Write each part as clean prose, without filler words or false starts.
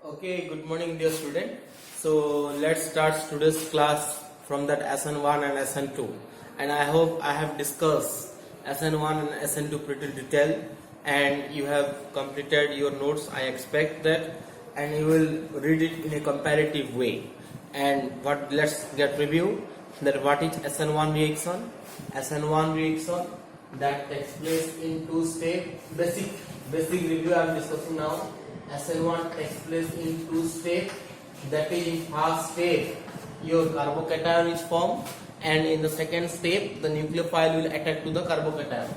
Okay, good morning, dear student. So let's start today's class from that SN1 and SN2. And I hope I have discussed SN1 and SN2 pretty detail, and you have completed your notes. I expect that, and you will read it in a comparative way. And what? Let's get review that what is SN1 reaction. SN1 reaction that takes place in two steps. Basic review I am discussing now. SN1 takes place in two steps. That is, in first step your carbocation is formed, and in the second step the nucleophile will attack to the carbocation.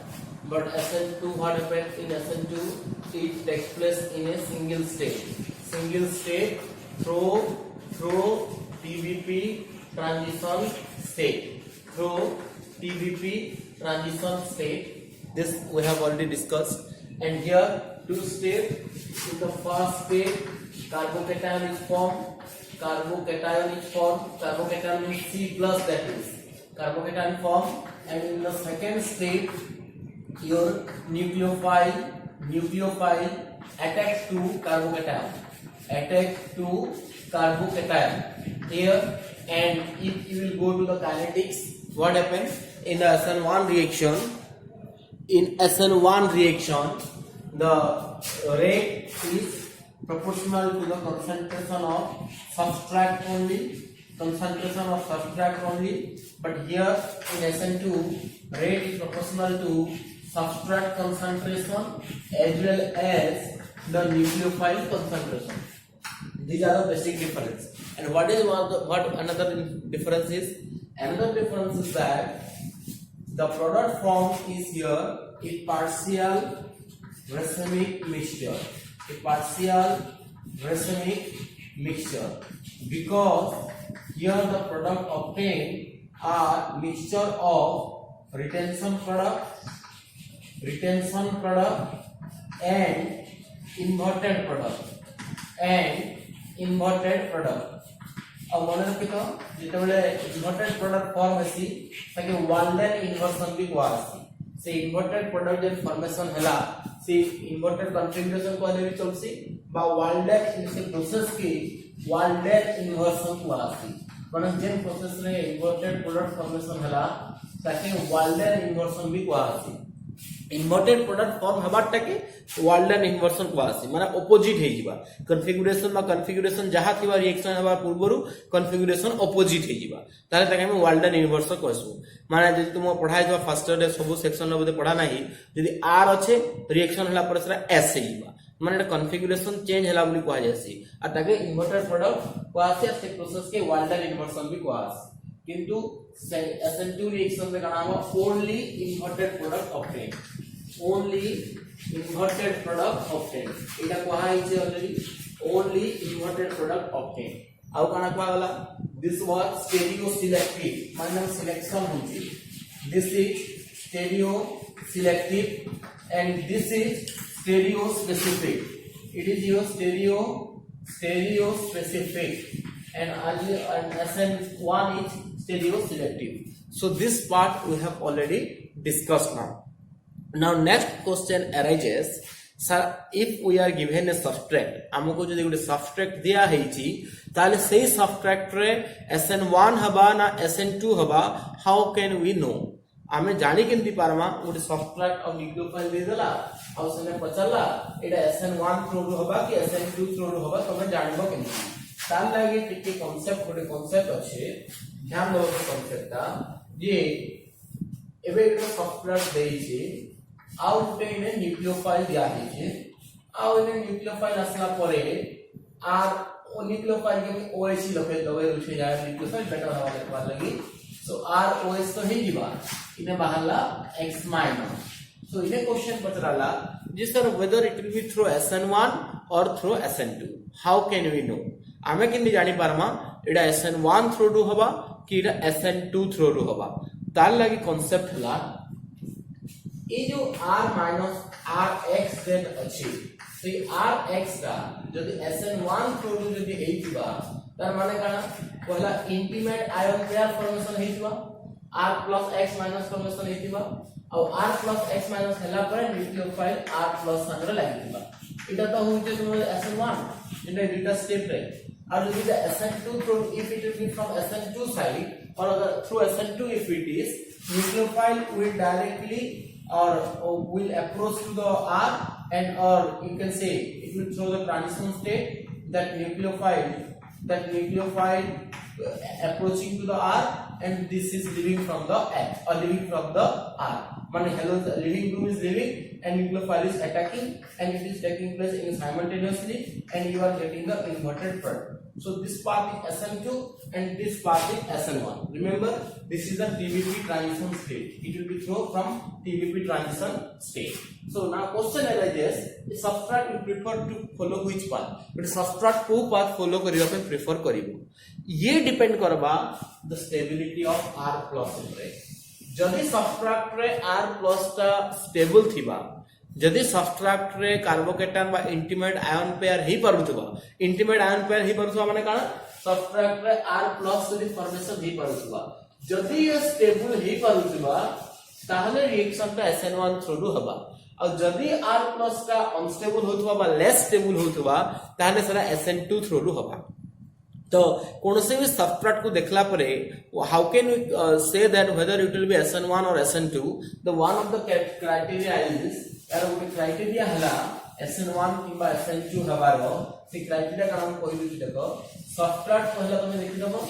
But SN2, what happens in SN2? It takes place in a single step. Single step through TBP transition state. Through TBP transition state. This we have already discussed. And here two steps. In the first step, carbocation is formed. Carbocation means C plus, that is carbocation formed. And in the second step, your nucleophile attacks to carbocation. Here, and if you will go to the kinetics, what happens in the SN1 reaction? In SN1 reaction, the rate is proportional to the concentration of substrate only. But here in SN2, rate is proportional to substrate concentration as well as the nucleophile concentration. These are the basic difference. And what another difference is? Another difference is that the product formed is here a partial racemic mixture, because here the product obtained are mixture of retention product and inverted product. अब मन रखितो जेतेबेले inverted product form हेसी ताके Walden inversion भी कुआसी से inverted product जे formation हला से inverted configuration को भी चलसी बा वाल्डन इन से प्रोसेस की वाल्डन इन्वर्सन कुआसी माने जे प्रोसेस रे इन्वर्टेड प्रोडक्ट फॉर्मेशन हला ताके वाल्डन इन्वर्सन भी कुआसी इन्वर्टेड प्रोडक्ट फॉर्म हबाटा के वाल्डन इन्वर्सन कुआसी माने ऑपोजिट हे जिबा कॉन्फ़िगरेशन जहा थिबा रिएक्शन हबा पूर्वरु कॉन्फ़िगरेशन ऑपोजिट हे जिबा ताले ताके हम वाल्डन इन्वर्सन कहसु माने जदि तुम पढाई जो फर्स्ट डे सब सेक्शन रे पढा नाही जदि आर अच्छे रिएक्शन हला पर सेरा एस हे जिबा माने कॉन्फ़िगरेशन चेंज हला बोली कहै जासी आ ताके इन्वर्टेड प्रोडक्ट कुआसी से प्रोसेस के वाल्डन इन्वर्सन भी कुआसी किंतु SN2 रिएक्शन में कहा हुआ ओनली इन्वर्टेड प्रोडक्ट ऑब्टेन एटा कहा हिचे already only inverted product obtain आउ काना कहा वाला दिस वाज स्टेरियो सिलेक्टिव माने सिलेक्शन होची this is stereo selective and this is stereo specific it is your stereo specific and SN1 is stereo selective. So this part we have already discussed now. Now next question arises, sir, if we are given a substrate हमको जो देखो substrate दिया है जी ताले सही substrate रे SN1 हबा ना SN2 हबा how can we know? आमे जानी केंती पारमा गोटे सबस्ट्रेट ऑफ न्यूक्लियोफाइल दे देला आ उसने पचला एटा SN1 थ्रू हबा कि SN2 थ्रू हबा तमे जानबो केंती ताल लागे टिके कांसेप्ट गोटे कांसेप्ट अछि ध्यान दो कांसेप्ट ता जे एबे एक सबस्ट्रेट देई छै आ उटे ने न्यूक्लियोफाइल दिया है छै आ ओने न्यूक्लियोफाइल असला परे आर ओ न्यूक्लियोफाइल के OH लखे दवे उठे जाय न्यूक्लियोफाइल बेटर हवा देखबा लगी सो ROH तो ही दिबा इने बाहरला x माइनस so इने क्वेश्चन पचराला जी sir whether it will be through SN1 और through SN2 how can we know आमे किन जानि पारमा एडा SN1 थ्रू हबा कि एडा SN2 थ्रू हबा तार लागि कांसेप्ट हला ए जो r माइनस rx देन अछि से rx का जदि SN1 थ्रू जदि हेइबा तार माने काना पहला इंटीमेट आयन पेयर फॉर्मेशन हेइबा r plus x minus formation हेइबा और r plus x minus हला पर न्यूक्लियोफाइल r plus संग्रह लागिबा इटा तो होइते तुम SN1 जेने दुटा स्टेप रे और যদি SN2 through if it will be from SN2 side or through SN2 if it is nucleophile will directly or will approach to the R and or you can say it will through the transition state that nucleophile approaching to the R and this is leaving from the H or leaving from the R. One hello living group is leaving and nucleophile is attacking and it is taking place in simultaneously and you are getting the inverted product. So this part is SN2 and this part is SN1. Remember this is the TBP transition state. It will be thrown from TBP transition state. So now question arises, the substrate will prefer to follow which path? But substrate को path follow करियो पे prefer करियो. ये depend करबा the stability of R plus रे. जदि substrate रे R plus टा स्टेबल थिबा जदि सबस्ट्रेट रे कार्बोकेटायन बा इंटीमेट आयन पेयर ही परथुबा इंटीमेट आयन पेयर ही परथुबा माने काना सबस्ट्रेट रे R plus जदि फॉर्मेशन ही परथुबा जदि ये स्टेबल ही परथुबा ताहले रिएक्शन टा SN1 थ्रू हबा और जदि R plus टा अनस्टेबल होथुबा बा लेस स्टेबल होथुबा ताहले सरा SN2 थ्रू हबा तो कोनसे भी सबस्ट्रेट को देखला परे how can we say that whether it will be SN1 और SN2 the one of the criteria is यार वो क्राइटेरिया हला SN1 किबा SN2 हबारो से क्राइटेरिया का नाम कोई भी देखो सबस्ट्रेट पहला तुम देखि दबो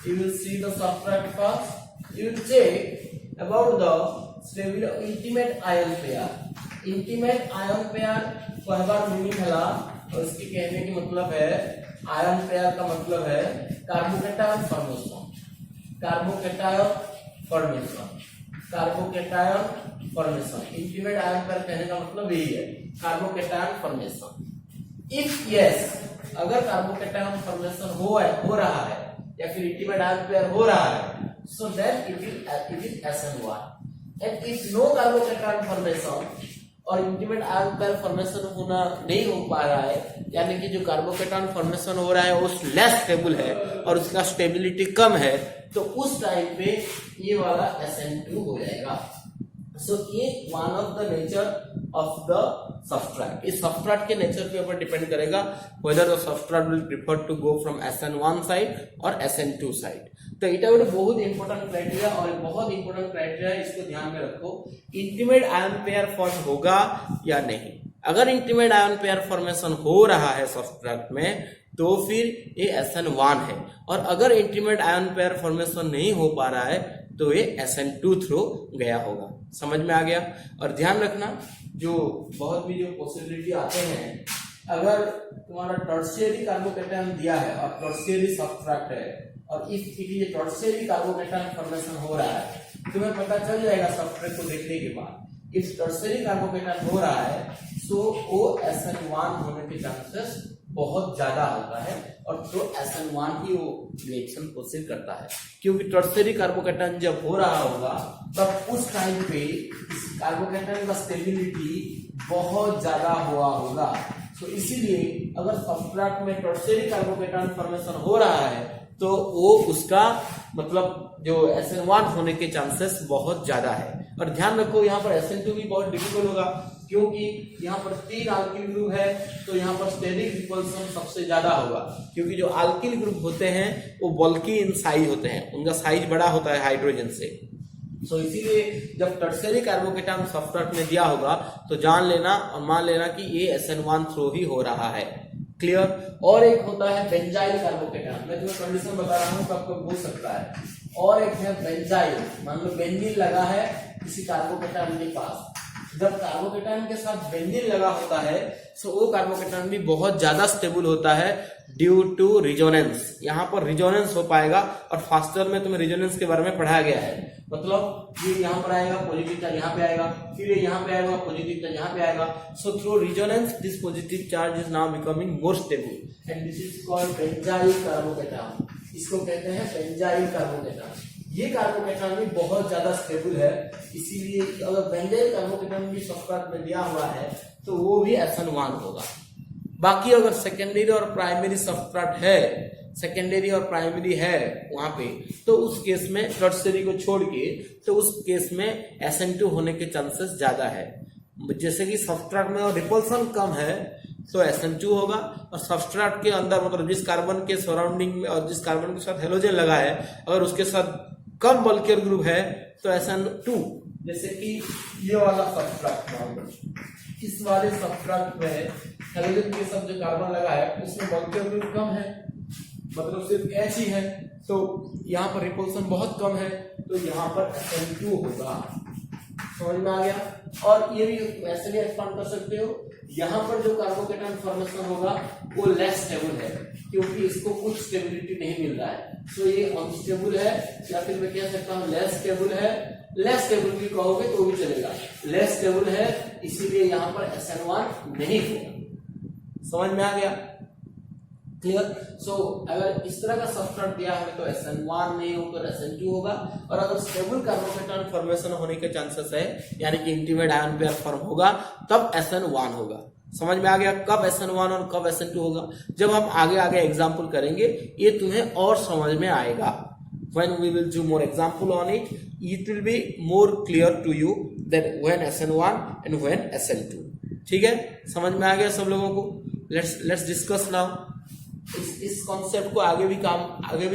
you will see the substrate first you will check about the stability intimate ion pair पहला मीनिंग हला और इसके कहने की मतलब है आयन पेयर का मतलब है carbocation formation intimate ion pair कहने का मतलब यही है कार्बोकेटायन फॉर्मेशन इफ यस अगर कार्बोकेटायन फॉर्मेशन हो रहा है या फिर इंटीमेट आयन पेयर हो रहा है so then it is SN1 and if no carbocation formation और इंटीमेट आयन पेयर फॉर्मेशन होना नहीं हो पा रहा है यानी कि जो कार्बोकेटायन फॉर्मेशन हो रहा है वो लेस स्टेबल है और उसका स्टेबिलिटी कम है तो उस टाइम पे ये वाला SN2 हो जाएगा. सो ये one of the nature of the substrate. इस सबस्ट्रेट के नेचर के ऊपर डिपेंड करेगा whether the substrate will prefer to go from SN1 side और SN2 साइड. तो इटा गोटे बहुत इंपोर्टेंट क्राइटेरिया और बहुत इंपोर्टेंट क्राइटेरिया इसको ध्यान में रखो. इंटीमेट आयन पेयर फॉर्म होगा या नहीं. अगर इंटीमेट आयन पेयर फॉर्मेशन हो रहा है सबस्ट्रेट में तो फिर ये SN1 है और अगर इंटीमेट आयन पेयर फॉर्मेशन नहीं हो पा रहा है तो ये SN2 थ्रू गया होगा. समझ में आ गया. और ध्यान रखना जो बहुत भी जो पॉसिबिलिटी आते हैं अगर तुम्हारा टर्शियरी कार्बोकेटायन दिया है और टर्शियरी सबस्ट्रेट है और इफ ये टर्शियरी कार्बोकेटायन फॉर्मेशन हो रहा है तुम्हें पता चल जाएगा सबस्ट्रेट को देखने के बाद इफ टर्शियरी कार्बोकेटायन हो रहा है सो वो SN1 होने के चांसेस बहुत ज्यादा होता है और तो SN1 ही वो रिएक्शन प्रोसीड करता है क्योंकि टर्शियरी कार्बोकेटायन जब हो रहा होगा तब उस टाइम पे इस कार्बोकेटायन का स्टेबिलिटी बहुत ज्यादा हुआ होगा. तो इसीलिए अगर सबस्ट्रेट में टर्शियरी कार्बोकेटायन फॉर्मेशन हो रहा है तो वो उसका मतलब जो SN1 होने के चांसेस बहुत ज्यादा है. और ध्यान रखो यहाँ पर SN2 भी बहुत डिफिकल्ट होगा क्योंकि यहाँ पर 3 अल्किल ग्रुप है तो यहाँ पर स्टेरिक रिपल्सन सबसे ज्यादा होगा क्योंकि जो अल्किल ग्रुप होते हैं वो बल्कि इन साइज होते हैं उनका साइज बड़ा होता है हाइड्रोजन से. सो इसीलिए जब टर्शियरी कार्बोकेटायन सबस्ट्रेट में दिया होगा तो जान लेना और मान लेना कि ये SN1 थ्रू ही हो रहा है. क्लियर. और एक होता है बेंजाइल कार्बोकेटायन. मैं तुम्हें कंडीशन बता रहा हूँ तो आपको हो सकता है. और एक है बेंजाइल. मान लो बेंजीन लगा है किसी कार्बोकेटायन के पास. जब कार्बोकेटायन के साथ बेंजीन लगा होता है तो वो कार्बोकेटायन भी बहुत ज्यादा स्टेबल होता है ड्यू टू रिजोनेंस. यहाँ पर रिजोनेंस हो पाएगा और फास्टर में तुम्हें रिजोनेंस के बारे में पढ़ाया गया है. मतलब ये यहाँ पर आएगा पॉजिटिव चार्ज यहाँ पे आएगा फिर ये यहाँ पे आएगा पॉजिटिव चार्ज यहाँ पे आएगा. So through resonance this positive charge is now becoming more stable and this is called benzyl carbocation. इसको कहते हैं बेंजाइल कार्बोकेटायन. ये कार्बोकेटायन भी बहुत ज्यादा स्टेबल है इसीलिए अगर बेंजाइल कार्बोकेटायन भी सबस्ट्रेट में दिया हुआ है तो वो भी SN1 होगा. बाकी अगर सेकेंडरी और प्राइमरी सबस्ट्रेट है सेकेंडरी और प्राइमरी है वहां पे तो उस केस में टर्शियरी को छोड़ के तो उस केस में SN2 होने के चांसेस ज्यादा है. जैसे कि सबस्ट्रेट में और रिपल्सन कम है तो SN2 होगा, और सबस्ट्रेट के अंदर मतलब जिस कार्बन के सराउंडिंग में और जिस कार्बन के साथ हेलोजन लगा है अगर उसके साथ कम बल्कियर ग्रुप है तो SN2। जैसे कि ये वाला सबस्ट्रेट, इस वाले सबस्ट्रेट में हेलोजन के साथ जो कार्बन लगा है उसमें बल्कियर ग्रुप कम है, मतलब सिर्फ H ही है, तो यहाँ पर रिपल्सन बहुत कम है, तो यहाँ पर SN2 होगा। समझ में आ गया। और ये भी ऐसे भी एक्सपांड कर सकते हो, यहाँ पर जो कार्बोकेटायन फॉर्मेशन होगा वो लेस स्टेबल है क्योंकि इसको कुछ स्टेबिलिटी नहीं मिल रहा है, तो ये अनस्टेबल है, या फिर मैं कह सकता हूँ लेस स्टेबल है। लेस स्टेबल भी कहोगे तो भी चलेगा, लेस स्टेबल है, इसीलिए यहाँ पर SN1 नहीं होगा। समझ में आ गया, क्लियर। सो अगर इस तरह का सबस्ट्रेट दिया है तो SN1 नहीं होगा, SN2 होगा। और अगर स्टेबल कार्बोकेटायन फॉर्मेशन होने के चांसेस है, यानी कि इंटीमेट आयन पेयर फॉर्म होगा, तब SN1 होगा। समझ में आ गया कब SN1 और कब SN2 होगा। जब हम आगे आगे एग्जाम्पल करेंगे ये तुम्हें और समझ में आएगा। When we will do more example on it, it will be more clear to you that when SN1 and when SN2। ठीक है, समझ में आ गया सब लोगों को। Let's discuss now। इस कॉन्सेप्ट को आगे भी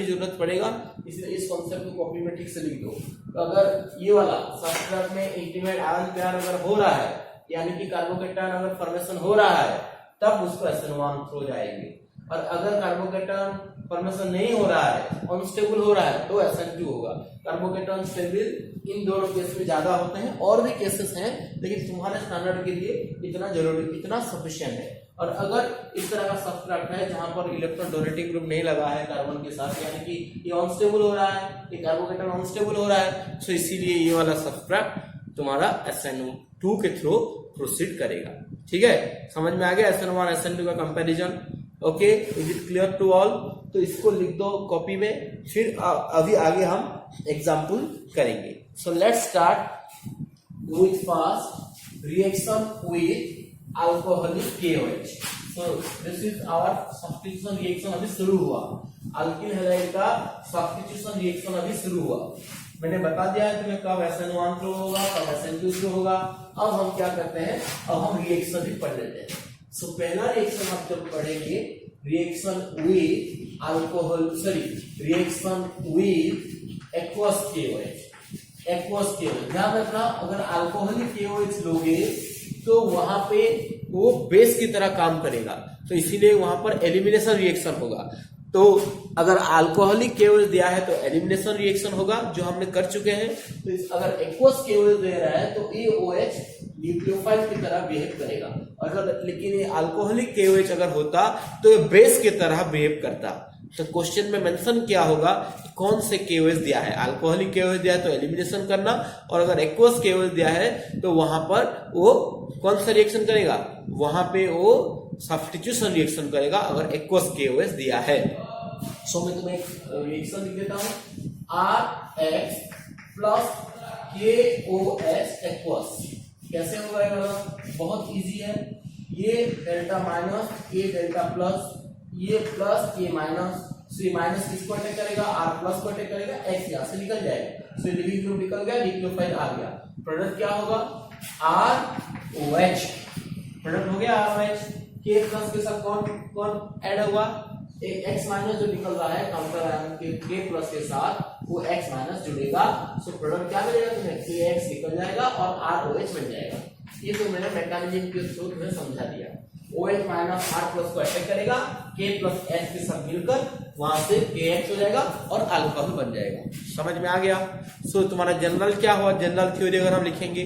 जरूरत पड़ेगा, इसलिए इस कॉन्सेप्ट को कॉपी में ठीक से लिख दो। तो अगर ये वाला सबस्ट्रेट में इंटीमेट आयन पेयर अगर हो रहा है, यानी कि कार्बोकेटायन अगर फॉर्मेशन हो रहा है, तब उसको SN1 थ्रो जाएंगे। और अगर कार्बोकेटायन फॉर्मेशन नहीं हो रहा है, अनस्टेबल हो रहा है, तो SN2 होगा। कार्बोकेटायन स्टेबल इन दोनों केस में ज्यादा होते हैं, और भी केसेस हैं, लेकिन तुम्हारे स्टैंडर्ड के लिए इतना जरूरी, इतना सफिशिएंट है। और अगर इस तरह का सबस्ट्रेट है जहां पर इलेक्ट्रॉन डोनेटिंग ग्रुप नहीं लगा है कार्बन के साथ, यानी कि ये अनस्टेबल हो रहा है, ये कार्बोकेटायन अनस्टेबल हो रहा है, तो इसीलिए ये वाला सबस्ट्रेट तुम्हारा SN2 के थ्रू प्रोसीड करेगा। ठीक है, समझ में आ गया SN1 SN2 का comparison. Okay, is it clear to all. तो इसको लिख दो कॉपी में, फिर अभी आगे हम एग्जाम्पल करेंगे। So let's start with first reaction with alcoholic KOH। So this is our substitution reaction अभी शुरू हुआ, अल्किल हैलाइड का substitution reaction अभी शुरू हुआ। मैंने बता दिया है तुम्हें कब SN1 थ्रो होगा, कब SN2 थ्रो होगा। अब हम क्या करते हैं, अब हम रिएक्शन भी पढ़ लेते हैं। सो पहला रिएक्शन आप जब पढ़ेंगे, reaction with alcohol reaction with aqueous KOH। Aqueous KOH ध्यान रखना, अगर अल्कोहलिक KOH लोगे तो वहां पे वो बेस की तरह काम करेगा, तो इसीलिए वहां पर एलिमिनेशन रिएक्शन होगा। तो अगर अल्कोहलिक KOH दिया है तो एलिमिनेशन रिएक्शन होगा, जो हमने कर चुके हैं। तो अगर एक्वस KOH दे रहा है तो AOH न्यूक्लियोफाइल की तरह बिहेव करेगा। अगर लेकिन ये अल्कोहलिक KOH अगर होता तो ये बेस की तरह बिहेव करता। तो क्वेश्चन में मेंशन किया होगा कौन से KOH दिया है। अल्कोहलिक KOH दिया है तो एलिमिनेशन करना, और अगर एक्वस KOH दिया है तो वहां पर वो कौन सा रिएक्शन करेगा, वहां पे वो सब्स्टिट्यूशन रिएक्शन करेगा अगर एक्वस KOH दिया है। सो मैं तुम्हें रिएक्शन लिख देता हूं, RX प्लस KOH एक्वस। कैसे होगा ये, बहुत इजी है। ये डेल्टा माइनस, ये डेल्टा प्लस, ये प्लस, ये माइनस, ये माइनस किसको अटैक करेगा, R प्लस को अटैक करेगा, X यहाँ से निकल जाएगा। सो लिविंग ग्रुप निकल गया, न्यूक्लियोफाइल आ गया। प्रोडक्ट क्या होगा, ROH। प्रोडक्ट हो गया ROH। K प्लस के साथ कौन ऐड हुआ, एक X माइनस जो निकल रहा है काउंटर आयन के K प्लस के साथ, वो X माइनस जुड़ेगा। सो प्रोडक्ट क्या मिलेगा तुम्हें, KX निकल जाएगा और ROH बन जाएगा। ये तो मैंने मैकेनिज्म के थ्रू तुम्हें समझा दिया। OH माइनस R प्लस को अटैक करेगा, K प्लस H के साथ मिलकर वहां से KX हो जाएगा और अल्कोहल बन जाएगा। समझ में आ गया। सो तुम्हारा जनरल क्या हुआ, जनरल थ्योरी अगर हम लिखेंगे,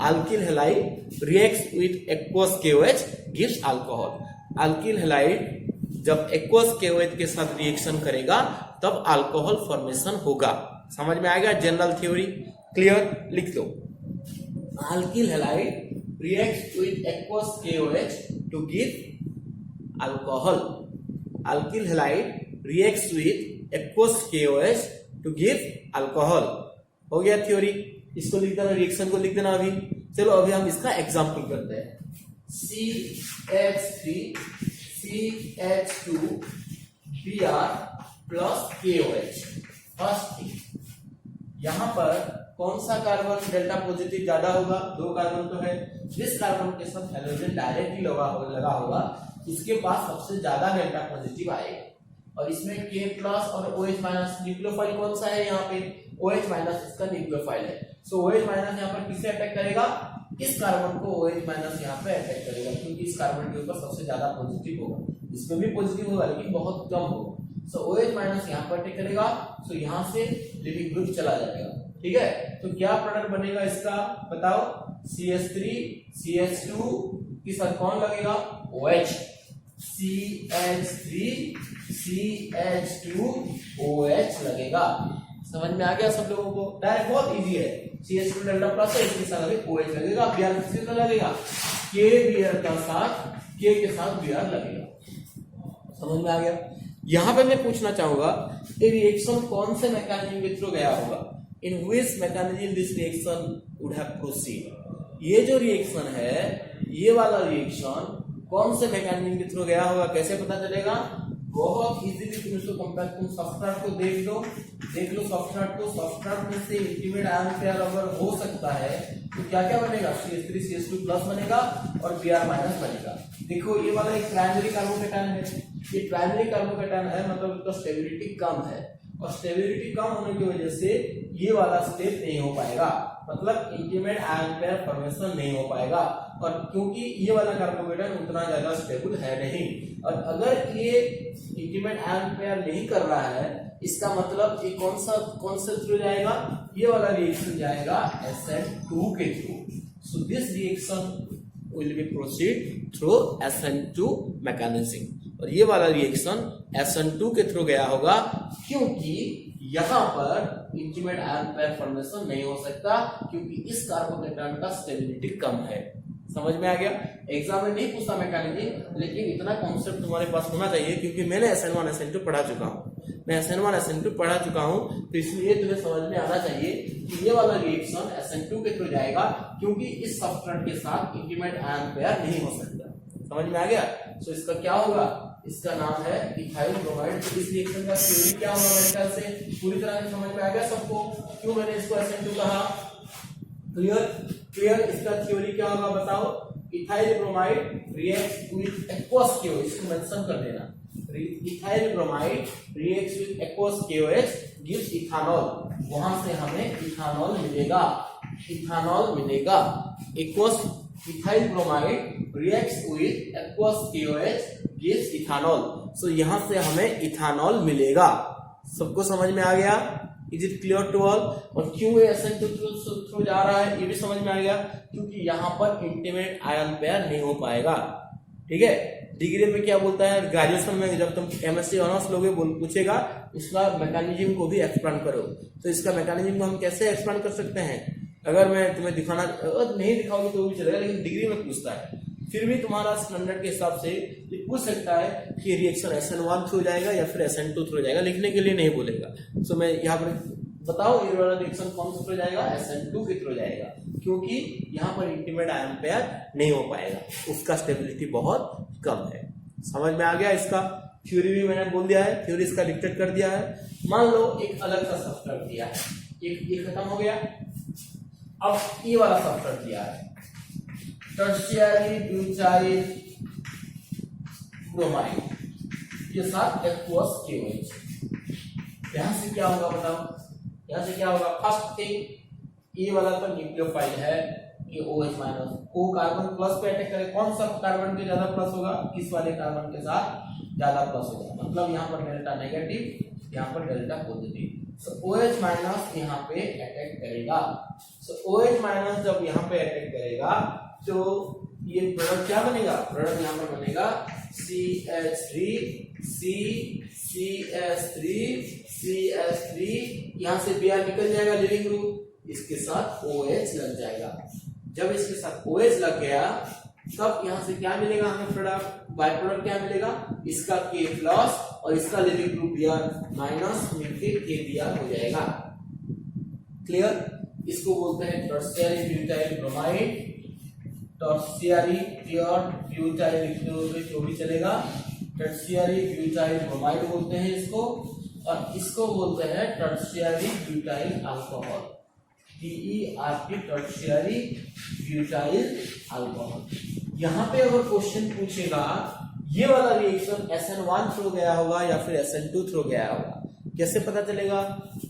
alkyl halide reacts with aqueous KOH gives alcohol. Alkyl halide जब एक्वस KOH के साथ रिएक्शन करेगा तब अल्कोहल फॉर्मेशन होगा। समझ में आएगा जनरल थ्योरी, क्लियर, लिख लो। Alkyl halide reacts with aqueous KOH to give alcohol। Alkyl halide reacts with aqueous KOH to give alcohol। हो गया थ्योरी, इसको लिख देना, रिएक्शन को लिख देना अभी। चलो अभी हम इसका एग्जांपल करते हैं। CH3 CH2 Br plus KOH। First यहाँ पर कौन सा कार्बन डेल्टा पॉजिटिव ज्यादा होगा, दो कार्बन तो है। जिस कार्बन के साथ हेलोजन डायरेक्टली लगा होगा उसके पास सबसे ज्यादा डेल्टा पॉजिटिव आएगा। और इसमें K प्लस और OH माइनस न्यूक्लियोफाइल कौन सा है यहाँ पे, OH माइनस इसका न्यूक्लियोफाइल है। सो OH माइनस यहाँ पर किसे अटैक करेगा, इस कार्बन को OH माइनस यहाँ पे अटैक करेगा, क्योंकि इस कार्बन के ऊपर सबसे ज्यादा पॉजिटिव होगा, इसमें भी पॉजिटिव होगा लेकिन बहुत कम होगा। सो OH माइनस यहाँ पर अटैक करेगा, सो यहाँ से लिविंग ग्रुप चला जाएगा। ठीक है, तो क्या प्रोडक्ट बनेगा इसका बताओ, CH3 CH2 के साथ कौन लगेगा, OH, CH3 CH2 OH लगेगा। समझ में आ गया सब लोगों को, डायरेक्ट बहुत इजी है। CH2 डेल्टा प्लस है, इसके साथ अभी OH लगेगा, Br किसके साथ लगेगा, K Br का साथ, K के साथ Br लगेगा। समझ में आ गया। यहां पे मैं पूछना चाहूंगा ये रिएक्शन कौन से मैकेनिज्म के थ्रू गया होगा, in which mechanism this reaction would have proceed. ये जो रिएक्शन है, ये वाला रिएक्शन कौन से मैकेनिज्म के थ्रू गया होगा, कैसे पता चलेगा, बहुत इजीली तुम इसको कंपेयर, तुम सब्सट्रेट को देख लो सब्सट्रेट को, सब्सट्रेट में से इंटीमेट आयन पेयर अगर हो सकता है तो क्या क्या बनेगा, CH3 CH2 प्लस बनेगा और Br माइनस बनेगा। देखो ये वाला एक प्राइमरी कार्बोकेटायन है, ये प्राइमरी कार्बोकेटायन है, मतलब इसका स्टेबिलिटी कम है, और स्टेबिलिटी कम होने की वजह से ये वाला स्टेप नहीं हो पाएगा, मतलब इंटीमेट आयन पेयर फॉर्मेशन नहीं हो पाएगा। और क्योंकि ये वाला कार्बोकेटायन उतना ज्यादा स्टेबल है नहीं, और अगर ये इंटीमेट आयन पेयर नहीं कर रहा है, इसका मतलब ये कौन सा थ्रू जाएगा, ये वाला रिएक्शन जाएगा SN2 के through. So this reaction will be proceed through SN2 mechanism, और ये वाला रिएक्शन SN2 के थ्रू गया होगा, क्योंकि यहाँ पर इंटीमेट आयन पेयर फॉर्मेशन नहीं हो सकता, क्योंकि इस कार्बोकेटायन का स्टेबिलिटी कम है। समझ में आ गया। एग्जाम में नहीं पूछता मैकेनिज्म, लेकिन इतना कॉन्सेप्ट तुम्हारे पास होना चाहिए, क्योंकि मैंने SN1 SN2 पढ़ा चुका हूँ, मैं SN1 SN2 पढ़ा चुका हूँ, तो इसलिए तुम्हें समझ में आना चाहिए कि ये वाला रिएक्शन SN2 के थ्रू जाएगा, क्योंकि इस सब्सट्रेट के साथ इंटीमेट आयन पेयर नहीं हो सकता। समझ में आ गया। सो इसका क्या होगा, इसका नाम है इथाइल ब्रोमाइड। इस रिएक्शन का थ्योरी क्या होगा, मेरे ख्याल से पूरी तरह से समझ में आ गया सबको, क्यों मैंने इसको SN2 कहा। क्लियर। इसका थ्योरी क्या होगा बताओ, ethyl bromide reacts with aqueous KOH, इसको मेंशन कर देना, ethyl bromide reacts with aqueous KOH gives ethanol, वहां से हमें इथानॉल मिलेगा, aqueous ethyl bromide reacts with aqueous KOH gives ethanol. So यहां से हमें इथानॉल मिलेगा। सबको समझ में आ गया, is it clear to all. और क्यों ये SN2 थ्रू जा रहा है ये भी समझ में आ गया, क्योंकि यहाँ पर इंटीमेट आयन पेयर नहीं हो पाएगा। ठीक है, डिग्री में क्या बोलता है, ग्रेजुएशन में जब तुम केमिस्ट्री ऑनर्स लोगे पूछेगा इसका मैकेनिज्म को भी एक्सप्लेन करो, तो इसका मैकेनिज्म को हम कैसे एक्सप्लेन कर सकते हैं, अगर मैं तुम्हें दिखाना नहीं दिखाऊंगी तो भी चलेगा, लेकिन डिग्री में पूछता है, फिर भी तुम्हारा स्टैंडर्ड के हिसाब से ये पूछ सकता है कि रिएक्शन SN1 थ्रू जाएगा या फिर SN2 थ्रू जाएगा, लिखने के लिए नहीं बोलेगा। सो मैं यहाँ पर बताओ ये वाला रिएक्शन कौन सा थ्रू जाएगा, SN2 के थ्रू जाएगा, क्योंकि यहाँ पर इंटीमेट आयन पेयर नहीं हो पाएगा, उसका स्टेबिलिटी बहुत कम है। समझ में आ गया। इसका थ्योरी भी मैंने बोल दिया है, थ्योरी इसका डिक्टेट कर दिया है। मान लो एक अलग सा सब्सट्रेट दिया है, ये खत्म हो गया, अब ये वाला सब्सट्रेट दिया है, टर्शियरी ब्यूटाइल ब्रोमाइड के साथ एक्वस KOH। यहां से क्या होगा बताओ, यहां से क्या होगा, फर्स्ट थिंग ये वाला तो न्यूक्लियोफाइल है, ये OH माइनस को कार्बन प्लस पे अटैक करे, कौन सा कार्बन के ज्यादा प्लस होगा, इस वाले कार्बन के साथ ज्यादा प्लस होगा, मतलब यहाँ पर डेल्टा नेगेटिव, यहाँ पर डेल्टा पॉजिटिव। सो OH माइनस यहाँ पे अटैक करेगा। सो OH माइनस जब यहाँ पे अटैक करेगा तो ये प्रोडक्ट क्या बनेगा, प्रोडक्ट यहाँ पर बनेगा CH3 CH3 यहाँ से Br निकल जाएगा लिविंग ग्रुप, इसके साथ OH लग जाएगा। जब इसके साथ OH लग गया तब यहाँ से क्या मिलेगा हमें प्रोडक्ट, बाय प्रोडक्ट क्या मिलेगा, इसका K प्लस और इसका लिविंग ग्रुप Br माइनस मिलकर KBr हो जाएगा। क्लियर। इसको बोलते हैं tertiary butyl bromide, tertiary pure butyl जो भी चलेगा, टर्शियरी ब्यूटाइल ब्रोमाइड बोलते हैं इसको, और इसको बोलते हैं tertiary butyl alcohol, TERT tertiary butyl alcohol. यहाँ पे अगर क्वेश्चन पूछेगा ये वाला रिएक्शन SN1 थ्रू गया होगा या फिर SN2 थ्रू गया होगा। कैसे पता चलेगा?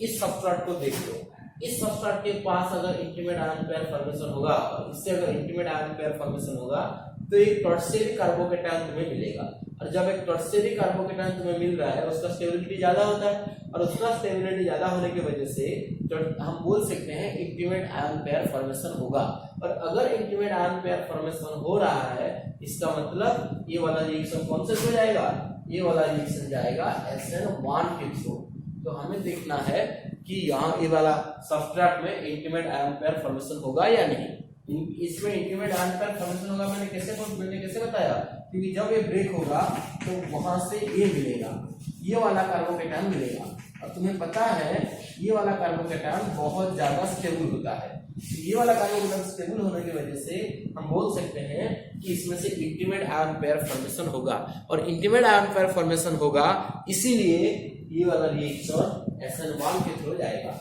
इस सबस्ट्रेट को देख लो, इस सबस्ट्रेट के पास अगर इंटीमेट आयन पेयर फॉर्मेशन होगा और इससे अगर इंटीमेट आयन पेयर फॉर्मेशन होगा तो एक टर्शियरी कार्बोकेटायन तुम्हें मिलेगा, और जब एक टर्शियरी कार्बोकेटायन तुम्हें मिल रहा है उसका स्टेबिलिटी ज्यादा होता है, और उसका स्टेबिलिटी ज्यादा होने की वजह से हम बोल सकते हैं इंटीमेट आयन पेयर फॉर्मेशन होगा। और अगर इंटीमेट आयन पेयर फॉर्मेशन हो रहा है इसका मतलब ये वाला रिएक्शन कौन से थ्रू जाएगा? ये वाला रिएक्शन जाएगा SN1 के थ्रू। तो हमें देखना है कि यहाँ ये वाला सबस्ट्रेट में इंटीमेट आयन पेयर फॉर्मेशन होगा या नहीं। इसमें इंटीमेट आयन पेयर फॉर्मेशन होगा, मैंने कैसे बताया? क्योंकि जब ये ब्रेक होगा तो वहां से ये मिलेगा, ये वाला कार्बोकेटायन मिलेगा, और तुम्हें पता है ये वाला कार्बोकेटायन बहुत ज्यादा स्टेबल होता है। ये वाला कार्बोकेटायन स्टेबल होने की वजह से हम बोल सकते हैं कि इसमें से इंटीमेट आयन पेयर फॉर्मेशन होगा, और इंटीमेट आयन पेयर फॉर्मेशन होगा इसीलिए ये वाला रिएक्शन SN1 के थ्रू जाएगा।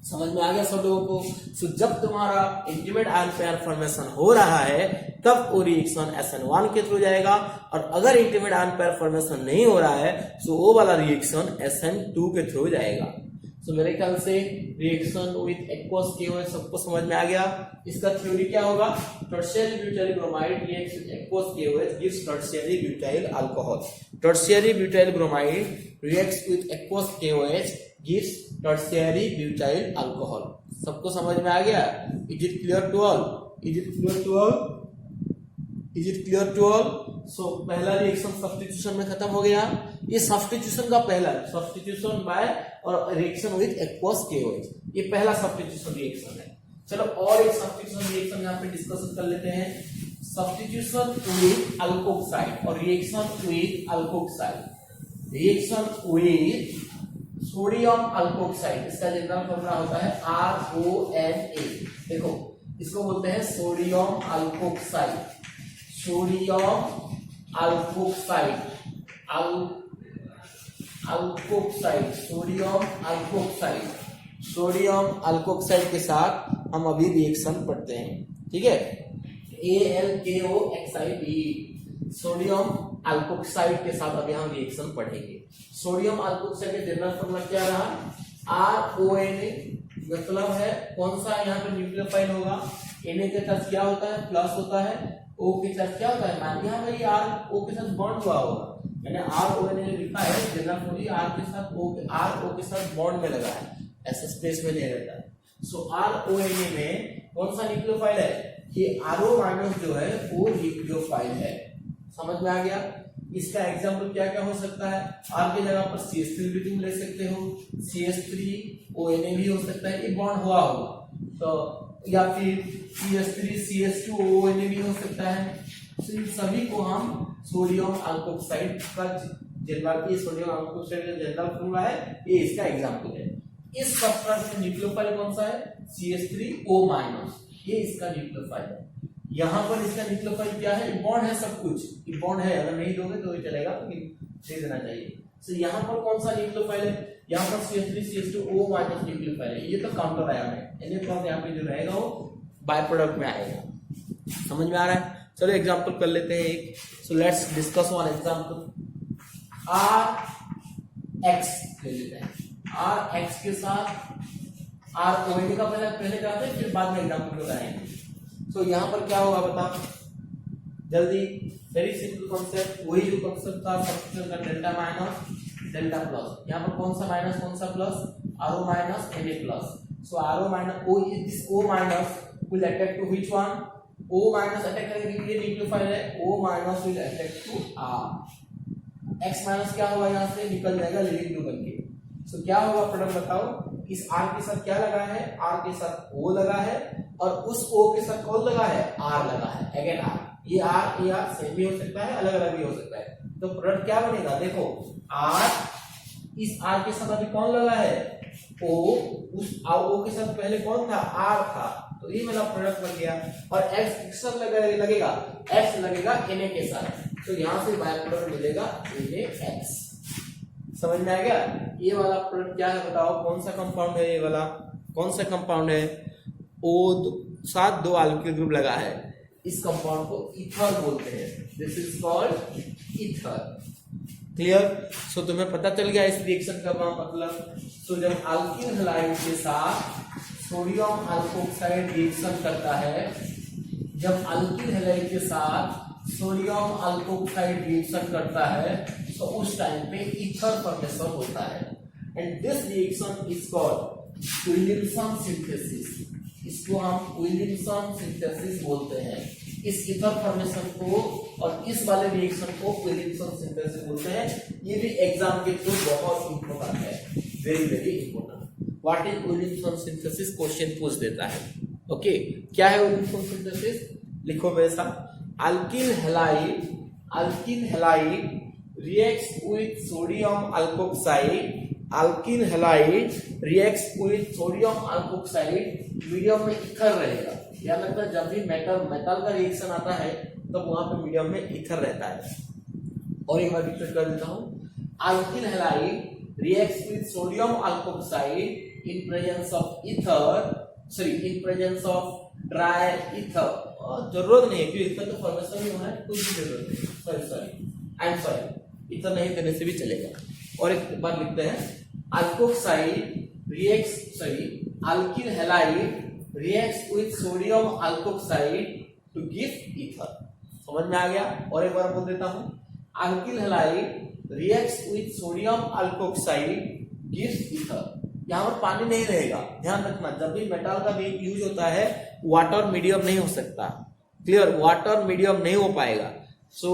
समझ में आ गया सब लोगों को? सो जब तुम्हारा इंटीमेट आयन पेयर फॉर्मेशन हो रहा है तब वो रिएक्शन SN1 के थ्रू जाएगा, और अगर इंटीमेट आयन पेयर फॉर्मेशन नहीं हो रहा है तो वो वाला रिएक्शन SN2 के थ्रू जाएगा। सो मेरे ख्याल से रिएक्शन विद एक्वस KOH सबको समझ में आ गया। इसका थ्योरी क्या होगा? Tertiary butyl bromide reacts with aqueous KOH gives tertiary butyl alcohol. Tertiary butyl bromide reacts with aqueous KOH gives tertiary butyl alcohol. सबको समझ में आ गया? Is it clear to all? Is it clear to all? Is it clear to all? So पहला reaction substitution में खत्म हो गया। ये सब्स्टिट्यूशन का पहला सब्स्टिट्यूशन बाय और रिएक्शन विद एक्वस KOH, ये पहला सब्स्टिट्यूशन रिएक्शन है। चलो और एक सब्स्टिट्यूशन रिएक्शन यहाँ पे डिस्कशन कर लेते हैं। सब्स्टिट्यूशन विद अल्कोक्साइड और reaction with alkoxide. Reaction with sodium alkoxide, इसका जनरल फॉर्मूला होता है RONA। देखो इसको बोलते हैं sodium alkoxide. Sodium alkoxide, alkoxide, sodium alkoxide. Sodium alkoxide के साथ हम अभी रिएक्शन पढ़ते हैं, ठीक है? ALKOXID, सोडियम अल्कोक्साइड के साथ अभी हम रिएक्शन पढ़ेंगे। सोडियम अल्कोक्साइड का जनरल फॉर्मूला क्या रहा? RONA। मतलब है कौन सा यहाँ पे न्यूक्लियोफाइल होगा? Na के साथ क्या होता है? प्लस होता है। O के साथ क्या होता है? मान यहाँ पर R O के साथ बॉन्ड हुआ होगा, मैंने RONA जो लिखा है जनरल फॉर्मूला R के साथ R O के साथ बॉन्ड में लगा है, ऐसा स्पेस में नहीं रहता है। सो RONA में कौन सा न्यूक्लियोफाइल है? ये RO माइनस जो है वो न्यूक्लियोफाइल है। समझ में आ गया? इसका एग्जांपल क्या क्या हो सकता है? R की जगह पर CH3 भी तुम ले सकते हो, CH3ONA भी हो सकता है, ये बॉन्ड हुआ होगा, तो या फिर CH3 CH2ONA भी हो सकता है। तो इन सभी को हम सोडियम अल्कोक्साइड का जनरल, सोडियम अल्कोक्साइड का जनरल फॉर्मूला है, ये इसका एग्जांपल है। इस सबस्ट्रेट का न्यूक्लियोफाइल कौन सा है? CH3O-, ये इसका न्यूक्लियोफाइल है। यहाँ पर इसका न्यूक्लियोफाइल क्या है? बॉन्ड है, सब कुछ बॉन्ड है, अगर नहीं दोगे तो चलेगा, लेकिन दे देना चाहिए। तो यहाँ पर कौन सा न्यूक्लियोफाइल है? यहाँ पर CH3 CH2O- न्यूक्लियोफाइल है, ये तो काउंटर आयन है। Na+ यहाँ पे जो रहेगा वो बाय प्रोडक्ट में आएगा। समझ में आ रहा है? चलो एग्जांपल कर लेते हैं एक। So let's discuss one example. RX ले लेते हैं। RX के साथ RONA का पहले कराते हैं, फिर बाद में एग्जांपल बताएंगे। तो यहाँ पर क्या होगा बता जल्दी? वेरी सिंपल कॉन्सेप्ट, वही जो कॉन्सेप्ट था सब्स्टिट्यूशन का, डेल्टा माइनस डेल्टा प्लस। यहाँ पर कौन सा माइनस कौन सा plus? RO minus Na+। So RO minus O, this O minus will attack to which one? O minus attack करेंगे, ये न्यूक्लियोफाइल है, O minus will attack to R। X minus क्या होगा? यहाँ से निकल जाएगा लिविंग ग्रुप बनके। सो क्या होगा प्रोडक्ट बताओ? इस R के साथ क्या लगा है? R के साथ O लगा है, और उस O के साथ कौन लगा है? R लगा है। अगेन R, ये R सेम भी हो सकता है, अलग अलग भी हो सकता है। तो प्रोडक्ट क्या बनेगा? देखो R, इस R के साथ अभी कौन लगा है? O, उस O के साथ पहले कौन था? R था, तो ये मेरा प्रोडक्ट बन गया। और X के साथ लगेगा, X लगेगा Na के साथ, तो यहाँ से बाय प्रोडक्ट मिलेगा NaX। समझ में आ गया? ये वाला प्रोडक्ट क्या है बताओ? कौन सा कंपाउंड है? ये वाला कौन सा कंपाउंड है? O साथ 2 अल्किल ग्रुप लगा है, इस कंपाउंड को ईथर बोलते हैं। This is called ether. Clear? So तुम्हें पता चल गया इस रिएक्शन का मतलब। सो जब अल्किल हैलाइड के साथ सोडियम अल्कोक्साइड रिएक्शन करता है, जब अल्किल हैलाइड के साथ सोडियम अल्कोक्साइड रिएक्शन करता है तो उस टाइम पे ईथर फॉर्मेशन होता है। And this reaction is called Williamson synthesis. इसको हम विलियमसन सिंथेसिस बोलते हैं। इस ईथर फॉर्मेशन को और इस वाले रिएक्शन को विलियमसन सिंथेसिस बोलते हैं। ये भी एग्जाम के थ्रू बहुत इंपॉर्टेंट है, very very important. What is Williamson synthesis question पूछ देता है। ओके, क्या है विलियमसन सिंथेसिस? लिखो मेरे साथ। Alkyl halide reacts with sodium alkoxide. Alkyl halide reacts with sodium alkoxide, medium में ईथर रहेगा। याद रखना, जब भी मेटल का रिएक्शन आता है तब वहां पे मीडियम में ईथर रहता है। और एक बार रिपीट कर देता हूं। Alkyl halide reacts with sodium alkoxide in presence of ether, in presence of dry ether. जरूरत नहीं है क्योंकि ईथर तो फॉर्मेशन में होना है, कुछ भी जरूरत नहीं। आई एम सॉरी, ईथर नहीं देने से भी चलेगा। और एक बार लिखते हैं, alkyl halide reacts with sodium alkoxide to give ether. समझ में आ गया? और एक बार बोल देता हूं, alkyl halide reacts with sodium alkoxide gives ether. यहाँ पर पानी नहीं रहेगा, ध्यान रखना। जब भी मेटल का भी यूज होता है वाटर मीडियम नहीं हो सकता। क्लियर? वाटर मीडियम नहीं हो पाएगा। सो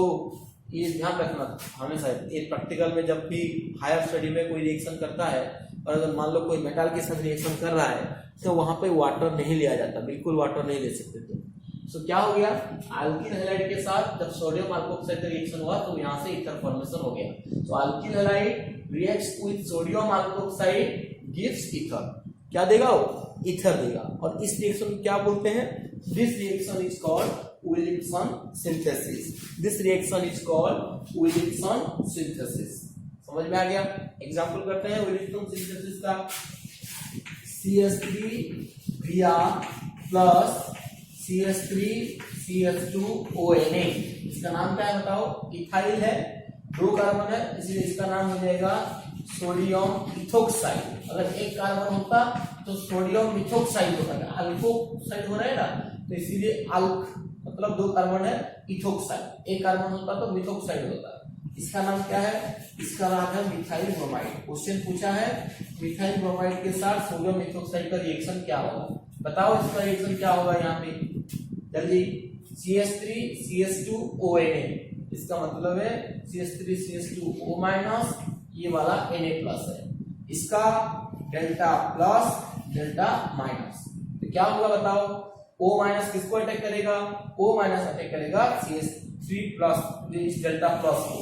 ये ध्यान रखना हमेशा। ये प्रैक्टिकल में जब भी हायर स्टडी में कोई रिएक्शन करता है और अगर मान लो कोई मेटल के साथ रिएक्शन कर रहा है तो वहां पे वाटर नहीं लिया जाता, बिल्कुल वाटर नहीं ले सकते तुम। सो क्या हो गया? अल्किल हैलाइड के साथ जब सोडियम अल्कोक्साइड का रिएक्शन हुआ तो यहाँ से ईथर फॉर्मेशन हो गया। So alkyl halide reacts with sodium alkoxide gives ether. क्या देगा वो? ईथर देगा। और इस रिएक्शन को क्या बोलते हैं? This reaction is called Williamson synthesis. This reaction is called Williamson synthesis. समझ में आ गया? एग्जांपल करते हैं विलियमसन सिंथेसिस का। CH3Br plus CH3CH2ONA। इसका नाम क्या है बताओ? इथाइल है, 2 कार्बन है, इसलिए इसका नाम हो जाएगा सोडियम इथोक्साइड। अगर एक कार्बन होता तो सोडियम मिथोक्साइड होता है, अल्कोक्साइड हो रहा है ना, तो इसीलिए अल्क मतलब 2 कार्बन है, इथोक्साइड। एक कार्बन होता तो मिथोक्साइड होता। इसका नाम क्या है? इसका नाम है मिथाइल ब्रोमाइड। क्वेश्चन पूछा है मिथाइल ब्रोमाइड के साथ सोडियम मिथोक्साइड का रिएक्शन क्या होगा? बताओ इसका रिएक्शन क्या होगा यहाँ पे जल्दी। CH3CH2ONA, इसका मतलब है CH3CH2O माइनस, ये वाला Na प्लस है, इसका डेल्टा प्लस डेल्टा माइनस। तो क्या होगा बताओ? O माइनस किसको अटैक करेगा? O माइनस अटैक करेगा CH3 प्लस इस डेल्टा प्लस को,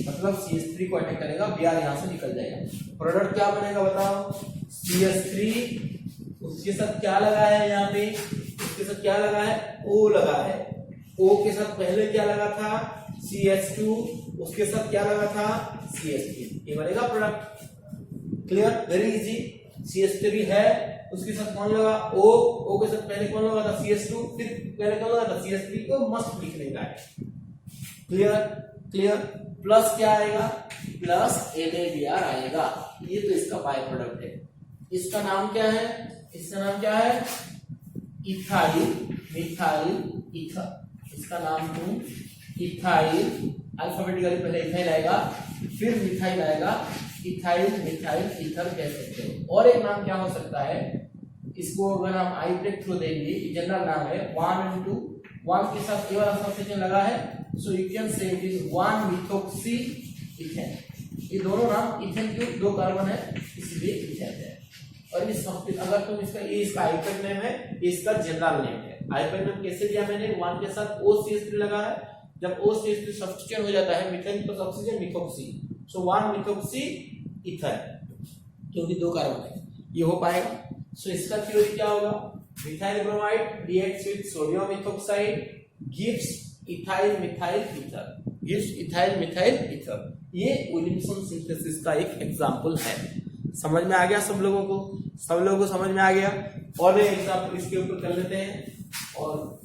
मतलब CH3 को अटैक करेगा, Br यहाँ से निकल जाएगा। प्रोडक्ट क्या बनेगा बताओ? CH3 उसके साथ क्या लगा है यहाँ पे? उसके साथ क्या लगा है? O लगा है। O के साथ पहले क्या लगा था? CH2, उसके साथ क्या लगा था? CH3। ये बनेगा product. Clear? Very easy. CH3 है, उसके साथ कौन लगा? O के साथ पहले कौन लगा था? CH2, फिर पहले कौन लगा था? CH3 को मस्त लिखने का है। क्लियर? प्लस क्या आएगा? प्लस NaBr आएगा। ये तो इसका बाय प्रोडक्ट है। इसका नाम क्या है? इसका नाम क्या है? Ethyl methyl ether. इसका नाम तुम इथाइल, अल्फाबेटिकली पहले इथाइल आएगा, फिर मिथाइल आएगा, इथाइल मिथाइल ईथर कह सकते हो। और एक नाम क्या हो सकता है? इसको अगर हम आई ब्रेक थ्रू देंगे, जनरल नाम है 1 1 के साथ ये वाला सब्स्टिट्यूशन लगा है, so you can say it is 1 methoxy ethane. ये दोनों नाम इथेन के 2 कार्बन है, इसलिए इथेन है। और इस अगर तुम इसका ये इसका आईपेक नेम है, इसका जनरल नेम है। आईपेक नेम कैसे दिया मैंने? 1 के साथ OCH3 लगा है, जब OCH3 सब्स्टिट्यूट हो जाता है मीथेन प्लस ऑक्सीजन मिथोक्सी, सो 1 मिथोक्सी ईथर, क्योंकि 2 कार्बन है, ये हो पाएगा। सो इसका थ्योरी क्या होगा? Methyl bromide reacts with sodium ethoxide gives ethyl methyl ether, gives ethyl methyl ether. ये विलियमसन सिंथेसिस का एक एग्जांपल है। समझ में आ गया सब लोगों को? सब लोगों को समझ में आ गया? और एग्जांपल इसके ऊपर कर लेते हैं। और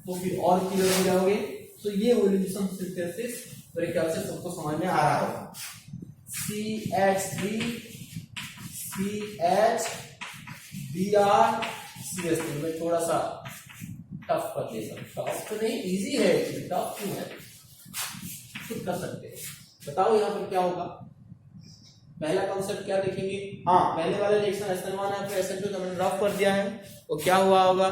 तो फिर और क्लियर हो जाओगे। तो ये विलियमसन सिंथेसिस मेरे ख्याल से सबको समझ में आ रहा होगा। CH3 CH Br CH3 में थोड़ा सा टफ कर दे सकता, टफ तो नहीं, इजी है, टफ क्यों है, खुद कर सकते हैं। बताओ यहाँ पर क्या होगा, पहला कॉन्सेप्ट क्या देखेंगे। हाँ, पहले वाले रिएक्शन SN1 है, फिर SN2 तो मैंने रफ कर दिया है, वो क्या हुआ होगा,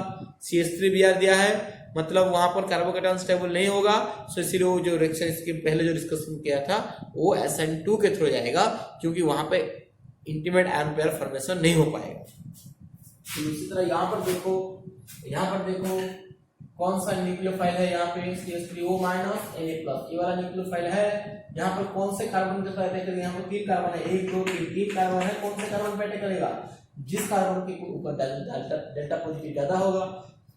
CH3Br दिया है, मतलब वहां पर कार्बोकेटायन स्टेबल नहीं होगा, सो इसलिए वो जो रिएक्शन इसके पहले जो डिस्कशन किया था वो SN2 के थ्रू जाएगा, क्योंकि वहां पे इंटीमेट आयन पेयर फॉर्मेशन नहीं हो पाएगा। तो उसी तरह यहाँ पर देखो कौन सा न्यूक्लियोफाइल है, यहाँ पे CH3O माइनस Na+, ये वाला न्यूक्लियोफाइल है। यहाँ पर कौन से कार्बन के साथ अटैक करेगा, यहाँ पर 3 कार्बन है, 1 2 3 कार्बन है, कौन से कार्बन पे अटैक करेगा, जिस कार्बन के ऊपर डेल्टा पॉजिटिव ज्यादा होगा।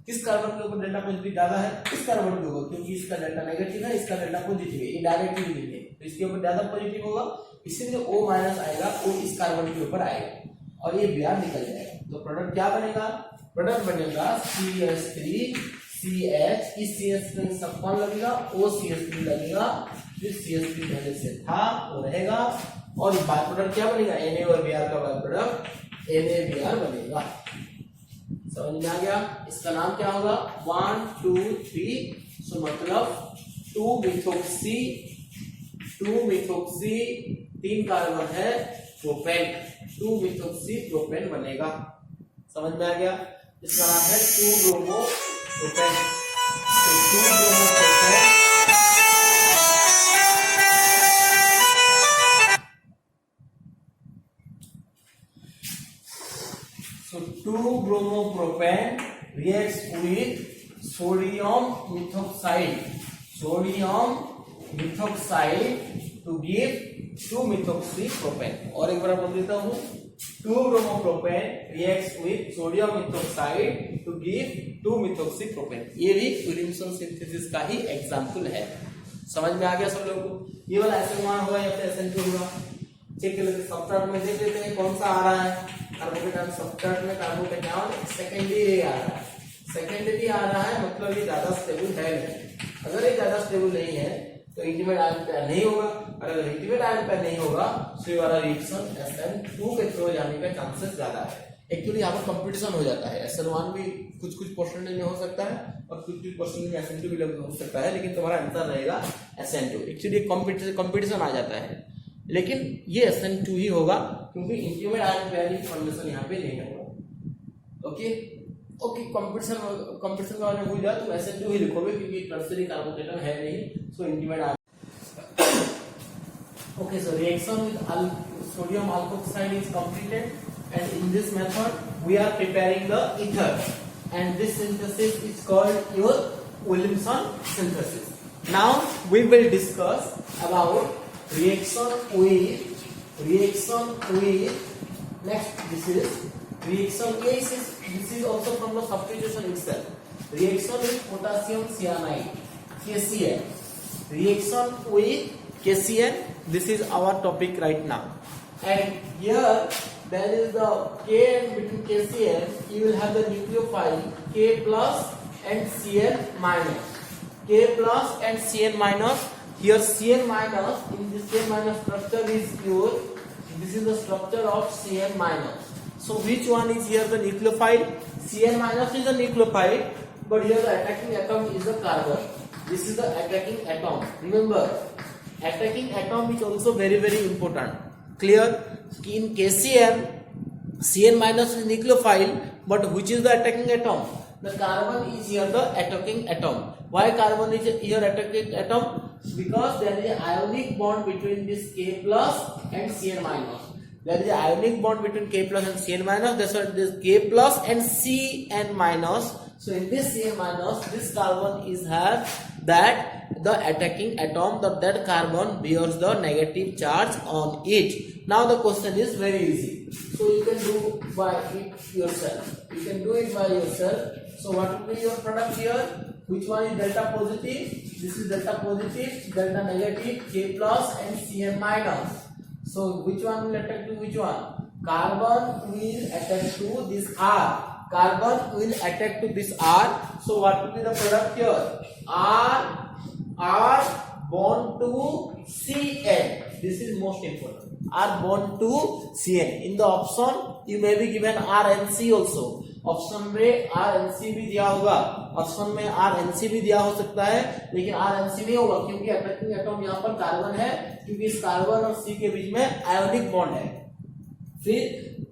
किस कार्बन के ऊपर डेल्टा पॉजिटिव ज्यादा है, इस कार्बन के ऊपर, क्योंकि इसका डेल्टा नेगेटिव है, इसका डेल्टा पॉजिटिव है, ये डायरेक्टली लिंक है, तो इसके ऊपर ज्यादा पॉजिटिव होगा, इसीलिए O माइनस आएगा, O इस कार्बन के ऊपर आएगा और ये Br निकल जाएगा। तो प्रोडक्ट क्या बनेगा, प्रोडक्ट बनेगा CH3 CH, इस CH3 में सब कौन लगेगा, OCH3 लगेगा, फिर CH3 पहले से था वो रहेगा, और बाय प्रोडक्ट क्या बनेगा, Na और Br का बाय प्रोडक्ट NaBr बनेगा। समझ में आ गया, इसका नाम क्या होगा, 1 2 3, सो मतलब 2 मिथोक्सी 3 कार्बन है प्रोपेन, 2 मिथोक्सी प्रोपेन बनेगा। समझ में आ गया, इसका नाम है 2 ब्रोमो प्रोपेन। तो 2 bromo propane So 2-bromopropane reacts with sodium methoxide to give 2-methoxypropane। और एक बार बोल देता हूँ, 2-bromopropane reacts with sodium methoxide to give 2-methoxypropane। ये भी विलियमसन सिंथेसिस का ही एग्जाम्पल है। समझ में आ गया सब लोगों को, ये वाला SN1 हुआ या फिर SN2 हुआ, चेक कर लेते, सब्स्ट्रेट में देख लेते हैं कौन सा आ रहा है, कार्बोकेटायन सब्स्ट्रेट में कार्बोकेटायन सेकेंडरी आ रहा है, सेकेंडरी आ रहा है, मतलब ये ज्यादा स्टेबल है नहीं। अगर ये ज्यादा स्टेबल नहीं है तो इंटीमेट आयन पेयर नहीं होगा, अगर इंटीमेट आयन पेयर नहीं होगा तो ये वाला रिएक्शन SN2 के थ्रू जाने का चांसेस ज्यादा है। एक्चुअली यहाँ पर कंपटीशन हो जाता है, SN1 भी कुछ परसेंटेज में हो सकता है और कुछ परसेंट में SN2 भी हो सकता है, लेकिन तुम्हारा आंसर रहेगा SN2। एक्चुअली कंपटीशन आ जाता है, लेकिन ये SN2 ही होगा, क्योंकि इंटीमेट आयन पेयर की फॉर्मेशन यहाँ पे नहीं होगा। ओके, कंपटीशन का बारे में भूल जाओ, तुम SN2 ही लिखोगे, क्योंकि टर्शियरी कार्बोकेटायन है नहीं, so intimate ion. Okay, so reaction with sodium alkoxide is completed, and in this method we are preparing the ether, and this synthesis is called your Williamson synthesis. Now we will discuss about reaction with next, this is reaction A, this is also from the substitution itself. Reaction with potassium cyanide, KCl, reaction with KCl, this is our topic right now, and here there is the K, and between KCl you will have the nucleophile K plus and Cl minus, K plus and Cl minus. Here Cl minus, in this Cl minus structure is your, this is the structure of Cl minus. So which one is here the nucleophile? Cl minus is the nucleophile, but here the attacking atom is the carbon. This is the attacking atom. Remember, attacking atom is also very important. Clear? In KCl, Cl minus is nucleophile, but which is the attacking atom? The carbon is here the attacking atom. Why carbon is here attacking atom? Because there is an ionic bond between this K plus and Cl minus. There is an ionic bond between K plus and Cl minus. That's why this K plus and Cn minus. So in this Cn minus, this carbon is have that the attacking atom, that carbon bears the negative charge on it. Now the question is very easy. So you can do by it yourself. You can do it by yourself. So what will be your product here? Which one is delta positive? This is delta positive, delta negative, K plus and Cn minus. So which one will attack to which one? Carbon will attack to this R. carbon will attack to this R. So what will be the product here? R bond to Cn. This is most important. R bond to Cn. In the option you may be given RNC also. Option में RNC भी दिया होगा, option में RNC भी दिया हो सकता है, लेकिन RNC नहीं होगा क्योंकि अटैकिंग एटम यहाँ पर कार्बन है, क्योंकि इस कार्बन और C के बीच में आयोनिक बॉन्ड है। फिर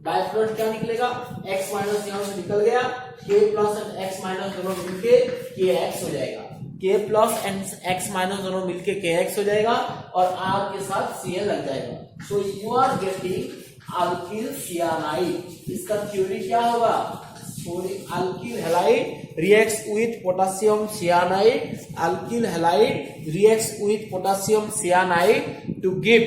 बाय प्रोडक्ट क्या निकलेगा? X माइनस यहाँ से निकल गया, K plus and X minus दोनों मिलके KX हो जाएगा, K plus and X minus दोनों मिलके KX हो जाएगा और R के साथ Cl लग जाएगा। So you are getting alkyl cyanide. इसका थ्योरी क्या होगा? Alkyl halide reacts with potassium cyanide. Alkyl halide reacts with potassium cyanide to give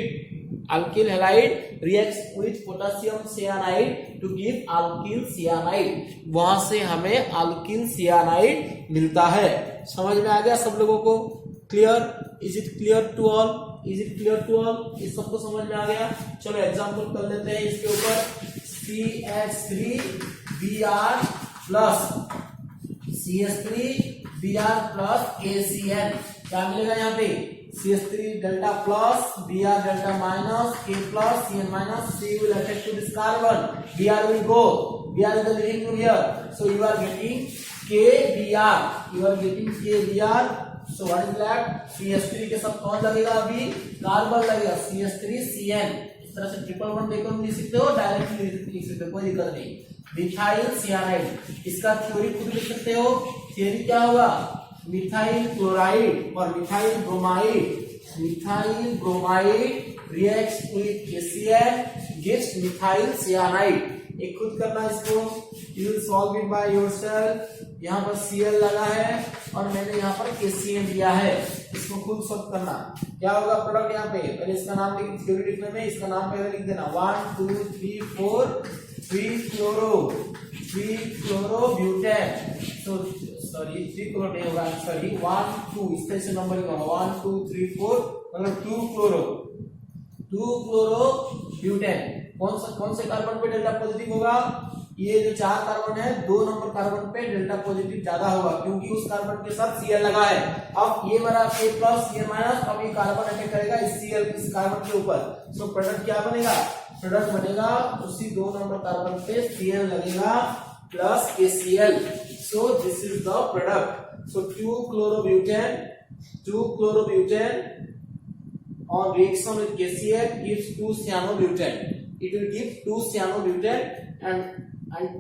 alkyl halide reacts with potassium cyanide to give alkyl cyanide. वहां से हमें alkyl cyanide मिलता है। समझ में आ गया सब लोगों को? Clear? Is it clear to all? Is it clear to all? इस सबको समझ में आ गया? चलो एग्जांपल कर लेते हैं इसके ऊपर। CH3Br plus CH3Br plus KCl क्या मिलेगा यहाँ पे? CH3 delta plus Br delta minus K plus Cn minus C will attach to this carbon. Br will go. Br is the leading group here. So you are getting KBr. You are getting KBr. So what is left? CH3 के साथ कौन लगेगा? अभी carbon लगेगा, CH3Cn। इस तरह से triple bond देखकर लिख सकते हो, डायरेक्टली लिख सकते हो, कोई दिक्कत नहीं। मिथाइल सियानाइड, इसका थ्योरी खुद लिख सकते हो। थ्योरी क्या होगा? मिथाइल क्लोराइड और methyl bromide. Methyl bromide reacts with KCl gives methyl cyanide. एक खुद करना इसको, you will solve it by yourself. यहाँ पर Cl लगा है और मैंने यहाँ पर KCl दिया है, इसको खुद सॉल्व करना। क्या होगा प्रोडक्ट? यहाँ पे पहले इसका नाम लिख, थ्योरी लिखने में इसका नाम पहले लिख देना। 1 2 3 4 3 chloro butane. So sorry 3 chloro नहीं होगा, सॉरी 1 2 इस तरह से नंबरिंग होगा। 1 2 3 4 मतलब 2 क्लोरो ब्यूटेन। कौन से कार्बन पे डेल्टा पॉजिटिव होगा? ये जो 4 कार्बन है, 2 नंबर कार्बन पे डेल्टा पॉजिटिव ज्यादा होगा क्योंकि उस कार्बन के साथ Cl लगा है। अब ये मेरा K प्लस Cn माइनस, अब ये कार्बन अटैक करेगा इस Cl इस कार्बन के ऊपर। सो प्रोडक्ट क्या बनेगा? प्रोडक्ट बनेगा उसी 2 नंबर कार्बन पे Cl लगेगा plus KCl। So this is the product. So 2 chlorobutane on reaction with KCl gives 2 cyanobutane. It will give 2 cyanobutane and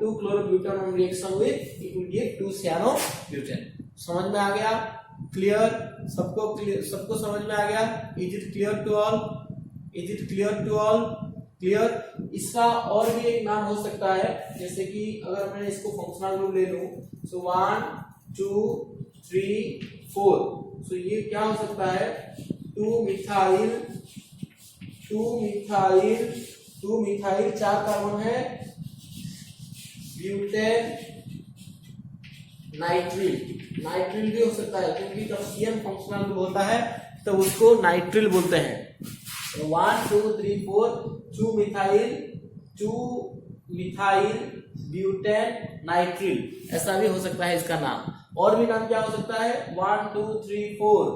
2 chlorobutane on reaction with it will give 2 cyanobutane. समझ में आ गया? Clear? सबको समझ में आ गया? Is it clear to all? Is it clear to all? Clear? इसका और भी एक नाम हो सकता है, जैसे कि अगर मैं इसको फंक्शनल ग्रुप ले लूं, सो 1 2 3 4, सो ये क्या हो सकता है? 2 मिथाइल 4 कार्बन है, ब्यूटेन नाइट्रिल भी हो सकता है क्योंकि जब Cn फंक्शनल ग्रुप होता है तो उसको नाइट्रिल बोलते हैं। 1 2 3 4 2 मिथाइल ब्यूटेन नाइट्रिल, ऐसा भी हो सकता है इसका नाम। और भी नाम क्या हो सकता है? 1 2 3 4,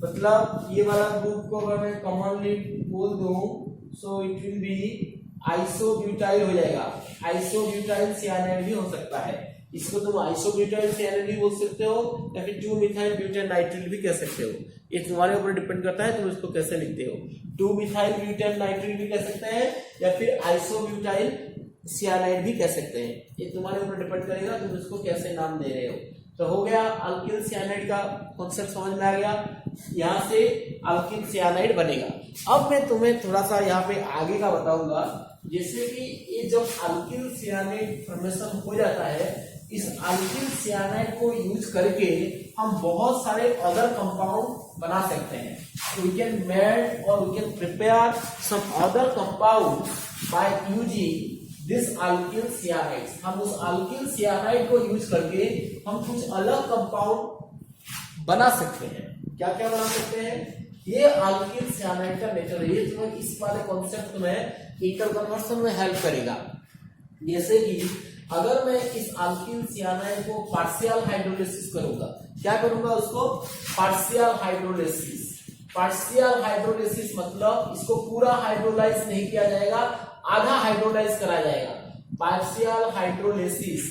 मतलब ये वाला ग्रुप को अगर मैं कॉमनली बोल दूं, so it will B isobutyl हो जाएगा। आइसोब्यूटाइल सियानाइड भी हो सकता है, इसको तुम आइसोब्यूटाइल सियानाइड भी बोल सकते हो या फिर 2 मिथाइल ब्यूटेन नाइट्रिल भी कह सकते हो। ये तुम्हारे ऊपर डिपेंड करता है तुम इसको कैसे लिखते हो। 2 मिथाइल ब्यूटेन नाइट्रिल भी कह सकते हैं या फिर आइसोब्यूटाइल सियानाइड भी कह सकते हैं, ये तुम्हारे ऊपर डिपेंड करेगा तुम इसको कैसे नाम दे रहे हो। तो हो गया, अल्किल सियानाइड का कॉन्सेप्ट समझ में आ गया। यहाँ से अल्किल सियानाइड बनेगा। अब मैं तुम्हें थोड़ा सा यहाँ पे आगे का बताऊंगा, जैसे कि ये जब अल्किल सियानाइड फॉर्मेशन हो जाता है, इस अल्किल सियानाइड को यूज करके हम बहुत सारे अदर कंपाउंड बना सकते हैं। वी कैन मेड और we can prepare some other compound by using this alkyl cyanide. हम उस अल्किल सियानाइड को यूज करके हम कुछ अलग कंपाउंड बना सकते हैं। क्या क्या बना सकते हैं? ये अल्किल सियानाइड का नेचर है। ये तुम्हें इस वाले कॉन्सेप्ट में इंटर कन्वर्शन में हेल्प करेगा। जैसे कि अगर मैं इस अल्किल सियानाइड को पार्शियल हाइड्रोलिसिस करूंगा, क्या करूंगा उसको? Partial hydrolysis. पार्शियल हाइड्रोलिसिस मतलब इसको पूरा हाइड्रोलाइज नहीं किया जाएगा, आधा हाइड्रोलाइज करा जाएगा। पार्शियल हाइड्रोलिसिस,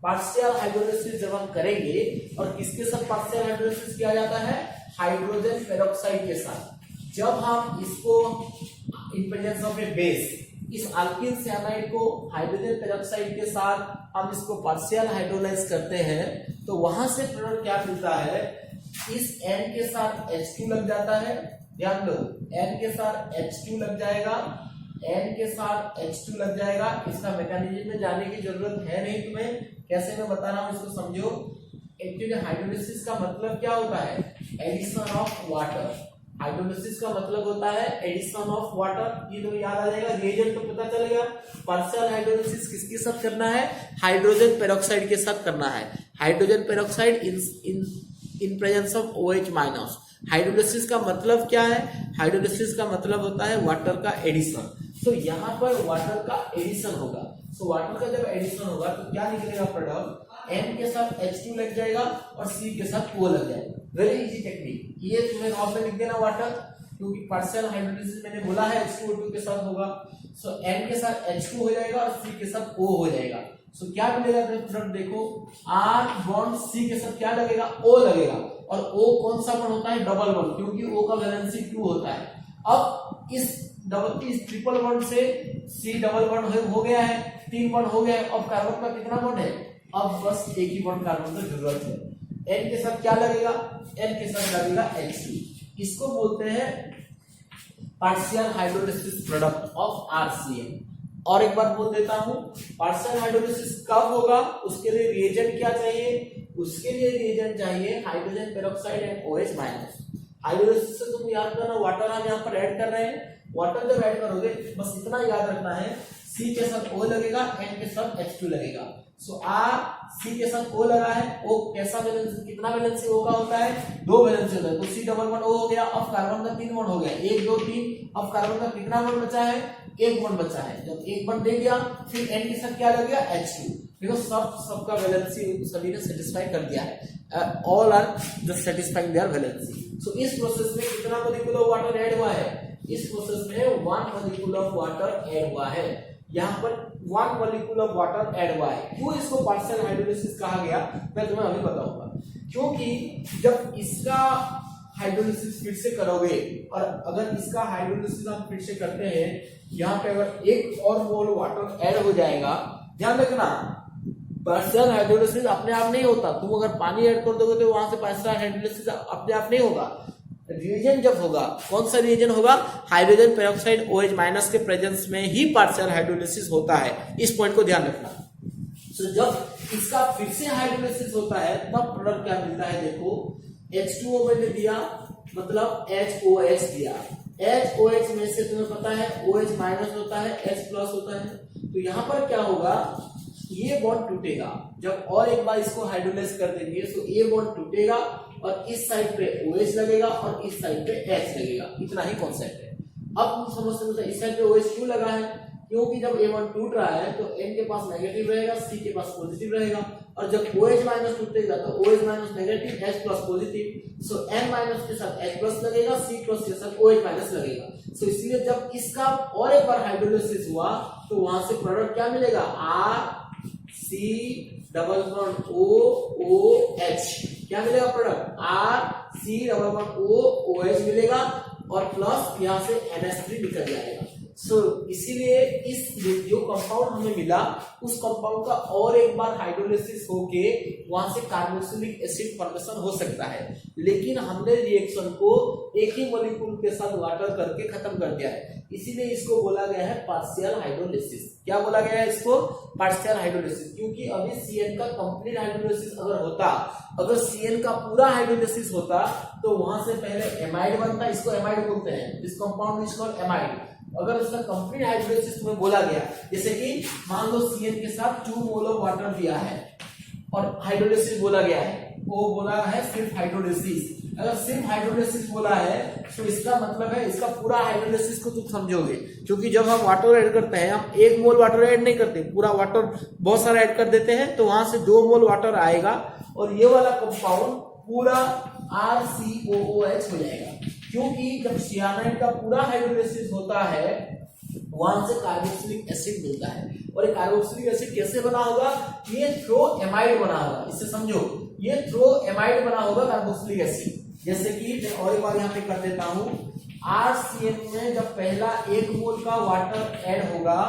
पार्शियल हाइड्रोलिसिस जब हम करेंगे, और किसके साथ पार्शियल हाइड्रोलिसिस किया जाता है? हाइड्रोजन पेरोक्साइड के साथ। जब हम इसको इन प्रेजेंस ऑफ ए बेस, इस अल्किल सियानाइड को हाइड्रोजन पेरोक्साइड के साथ हम इसको पार्शियल हाइड्रोलाइज करते हैं, तो वहां से प्रोडक्ट क्या मिलता है? इस N के साथ H2 लग जाता है, ध्यान दो, N के साथ H2 लग जाएगा, N के साथ H2 लग जाएगा। इसका मैकेनिज्म में जाने की जरूरत है नहीं तुम्हें, कैसे मैं बता रहा हूं इसको समझो। एक्चुअली हाइड्रोलिसिस का मतलब क्या होता है? Addition of water. हाइड्रोलिसिस का मतलब होता है एडिशन ऑफ वाटर। ये तो याद आ जाएगा, रिएजेंट तो पता चल गया। पार्शियल हाइड्रोलिसिस किसके साथ करना है? हाइड्रोजन पेरोक्साइड के साथ करना है। Hydrogen peroxide in presence of OH minus. Hydrolysis का मतलब क्या है? हाइड्रोलिसिस का मतलब होता है वाटर का एडिशन। तो यहाँ पर वाटर का एडिशन होगा। तो वाटर का जब एडिशन होगा तो क्या निकलेगा प्रोडक्ट? N के साथ H2 लग जाएगा और C के साथ O लग जाएगा। Very easy technique. ये तुम्हें नॉट में लिख देना वाटर, क्योंकि पार्शियल हाइड्रोलिसिस मैंने बोला है H2O2 के साथ होगा। सो N के साथ H2 हो जाएगा और C के साथ O हो जाएगा। सो क्या मिलेगा प्रोडक्ट? देखो, R बॉन्ड C के साथ क्या लगेगा? O लगेगा। और O कौन सा बॉन्ड होता है? डबल बॉन्ड, क्योंकि O का वैलेंसी 2 होता है। अब इस ट्रिपल बॉन्ड से C डबल बॉन्ड हो गया है, 3 बॉन्ड हो गया है। अब कार्बन का कितना बॉन्ड है? अब बस एक ही बॉन्ड कार्बन की जरूरत है। N के साथ क्या लगेगा? N के साथ लगेगा H2। इसको बोलते हैं partial hydrolysis product of RCN। और एक बात बोल देता हूं, पार्शियल हाइड्रोलिसिस कब होगा, उसके लिए रिएजेंट क्या चाहिए? उसके लिए रिएजेंट चाहिए hydrogen peroxide and OH minus. Hydrolysis से तुम याद करना, वाटर हम यहाँ पर ऐड कर रहे हैं। वाटर जब ऐड करोगे बस इतना याद रखना है, C के साथ O लगेगा, N के साथ H2 लगेगा। सो C के साथ O लगा है। O कैसा वैलेंस, कितना वैलेंसी O का होता है? 2 वैलेंसी होता है। तो C डबल बॉन्ड O हो गया। अब कार्बन का 3 बॉन्ड हो गया, 1 2 3। अब कार्बन का कितना बॉन्ड बचा है? 1 बॉन्ड बचा है। जब 1 बॉन्ड दे दिया, फिर N के साथ क्या लग गया? H2। देखो सबका वैलेंसी सभी ने सेटिस्फाई कर दिया है। All are just satisfying their valency. So इस प्रोसेस में कितना मॉलिक्यूल ऑफ वाटर ऐड हुआ है? इस प्रोसेस में 1 मॉलिक्यूल ऑफ वाटर ऐड हुआ है। यहाँ पर 1 मॉलिक्यूल ऑफ वाटर ऐड हुआ है। क्यों इसको पार्शियल हाइड्रोलिसिस कहा गया मैं तुम्हें अभी बताऊंगा। क्योंकि जब इसका हाइड्रोलिसिस फिर से करोगे, और अगर इसका हाइड्रोलिसिस हम फिर से करते हैं, यहाँ पे अगर 1 और मोल वाटर ऐड हो जाएगा, ध्यान रखना पार्शियल हाइड्रोलिसिस अपने आप नहीं होता। तुम अगर पानी ऐड कर दोगे तो वहां से पार्शियल हाइड्रोलिसिस अपने आप नहीं होगा। रिएजेंट जब होगा, कौन सा रिएजेंट होगा? हाइड्रोजन पेरोक्साइड OH माइनस के प्रेजेंस में ही पार्शियल हाइड्रोलिसिस होता है। इस पॉइंट को ध्यान रखना। तो जब इसका फिर से हाइड्रोलिसिस होता है तब प्रोडक्ट क्या मिलता है? देखो, H2O मैंने दिया, मतलब HOH दिया। HOH में से तुम्हें पता है OH माइनस होता है, H प्लस होता है। तो यहाँ पर क्या होगा? ये बॉन्ड टूटेगा। जब और एक बार इसको हाइड्रोलाइज कर देंगे तो ये बॉन्ड टूटेगा और इस साइड पे OH लगेगा और इस साइड पे H लगेगा। इतना ही कॉन्सेप्ट है। अब समझते हैं इस साइड पे OH क्यों लगा है? क्योंकि जब A1 टूट रहा है तो N के पास नेगेटिव रहेगा, C के पास पॉजिटिव रहेगा। और जब OH माइनस टूटेगा तो OH minus negative, H plus positive. So N minus के साथ H प्लस लगेगा, C प्लस के साथ OH माइनस लगेगा। सो इसलिए जब इसका और एक बार हाइड्रोलिसिस हुआ तो वहां से प्रोडक्ट क्या मिलेगा? RC double bond OOH। क्या मिलेगा product? RC double bond OOH मिलेगा और प्लस यहाँ से NH3 निकल जाएगा। सो इसीलिए इस जो कंपाउंड हमें मिला उस कंपाउंड का और एक बार हाइड्रोलिसिस होके वहां से कार्बोक्सिलिक एसिड फॉर्मेशन हो सकता है, लेकिन हमने रिएक्शन को एक ही मॉलिक्यूल के साथ वाटर करके खत्म कर दिया है। इसीलिए इसको बोला गया है पार्शियल हाइड्रोलिसिस। क्या बोला गया है इसको? Partial hydrolysis. क्योंकि अभी CN का कंप्लीट हाइड्रोलिसिस अगर होता, अगर CN का पूरा हाइड्रोलिसिस होता तो वहां से पहले एमाइड बनता, इसको एमाइड बोलते हैं, this compound is called amide. अगर उसका कंप्लीट हाइड्रोलिसिस तुम्हें बोला गया, जैसे कि मान लो CN के साथ 2 मोल ऑफ वाटर दिया है और हाइड्रोलिसिस बोला गया है, वो बोला है सिर्फ हाइड्रोलिसिस। अगर सिर्फ हाइड्रोलिसिस बोला है तो इसका मतलब है इसका पूरा हाइड्रोलिसिस को तुम समझोगे, क्योंकि जब हम वाटर ऐड करते हैं हम 1 मोल वाटर ऐड नहीं करते, पूरा वाटर बहुत सारा ऐड कर देते हैं, तो वहां से 2 मोल वाटर आएगा और ये वाला कंपाउंड पूरा RCOOH हो जाएगा, क्योंकि जब सियानाइड का पूरा हाइड्रोलिसिस होता है वहां से कार्बोक्सिलिक एसिड मिलता है। और ये कार्बोक्सिलिक एसिड कैसे बना होगा, ये थ्रो एमाइड बना होगा, इससे समझो ये थ्रो एमाइड बना होगा कार्बोक्सिलिक एसिड। जैसे कि मैं और एक बार यहाँ पे कर देता हूँ, RCN में जब पहला 1 मोल का वाटर ऐड होगा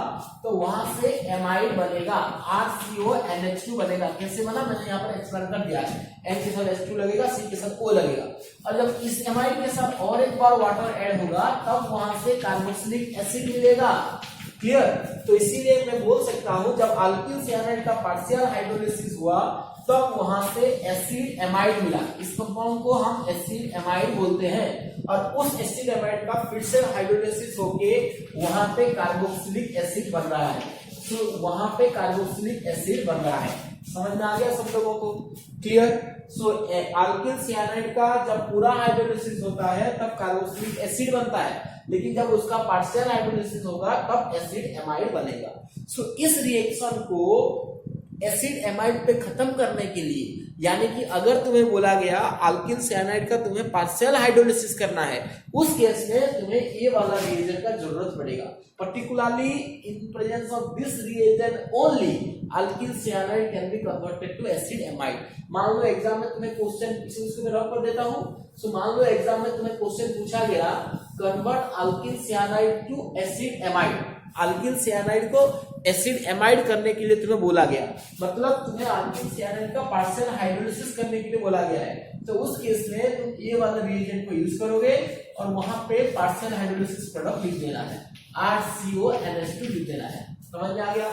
तो वहां से एमाइड बनेगा, RCONH2 बनेगा। कैसे बना मैंने यहाँ पर एक्सप्लेन कर दिया है, N के साथ H2 लगेगा, C के साथ O लगेगा, और जब इस एमाइड के साथ और एक बार वाटर ऐड होगा तब वहां से कार्बोक्सिलिक एसिड मिलेगा। क्लियर? तो इसीलिए मैं बोल सकता हूं जब अल्किल सियानाइड का पार्शियल हाइड्रोलिसिस हुआ तब वहां से एसिड एमाइड मिला, इस कंपाउंड को हम एसिड एमाइड बोलते हैं, और उस एसिड एमाइड का फिर से हाइड्रोलिसिस होके वहां पे कार्बोक्सिलिक एसिड बन रहा है। तो वहां पे कार्बोक्सिलिक एसिड बन रहा है। समझ में आ गया सब लोगों को? क्लियर? सो अल्किल सियानाइड का जब पूरा हाइड्रोलिसिस होता है तब कार्बोक्सिलिक एसिड बनता है, लेकिन जब उसका पार्शियल हाइड्रोलिसिस होगा तब एसिड एमाइड बनेगा। सो इस रिएक्शन को एसिड एमाइड पे खत्म करने के लिए, यानी कि अगर तुम्हें बोला गया अल्किल सियानाइड का तुम्हें पार्शियल हाइड्रोलिसिस करना है, उस केस में तुम्हें ये वाला रिएजेंट का जरूरत पड़ेगा। Particularly in presence of this reagent only alkyl cyanide can be converted to acid amide. मान लो एग्जाम में तुम्हें क्वेश्चन, इसको मैं रब कर देता हूं। सो मान लो एग्जाम में तुम्हें क्वेश्चन पूछा गया convert alkyl cyanide to acid amide, alkyl cyanide को एसिड एमाइड करने के लिए तुम्हें बोला गया, मतलब तुम्हें अल्किल सियानाइड का पार्शियल हाइड्रोलिसिस करने के लिए बोला गया है, तो उस केस में तुम ये वाला रिएजेंट को यूज करोगे और वहां पे पार्शियल हाइड्रोलिसिस प्रोडक्ट लिख देना है, RCONH2 लिख देना है। समझ में आ गया?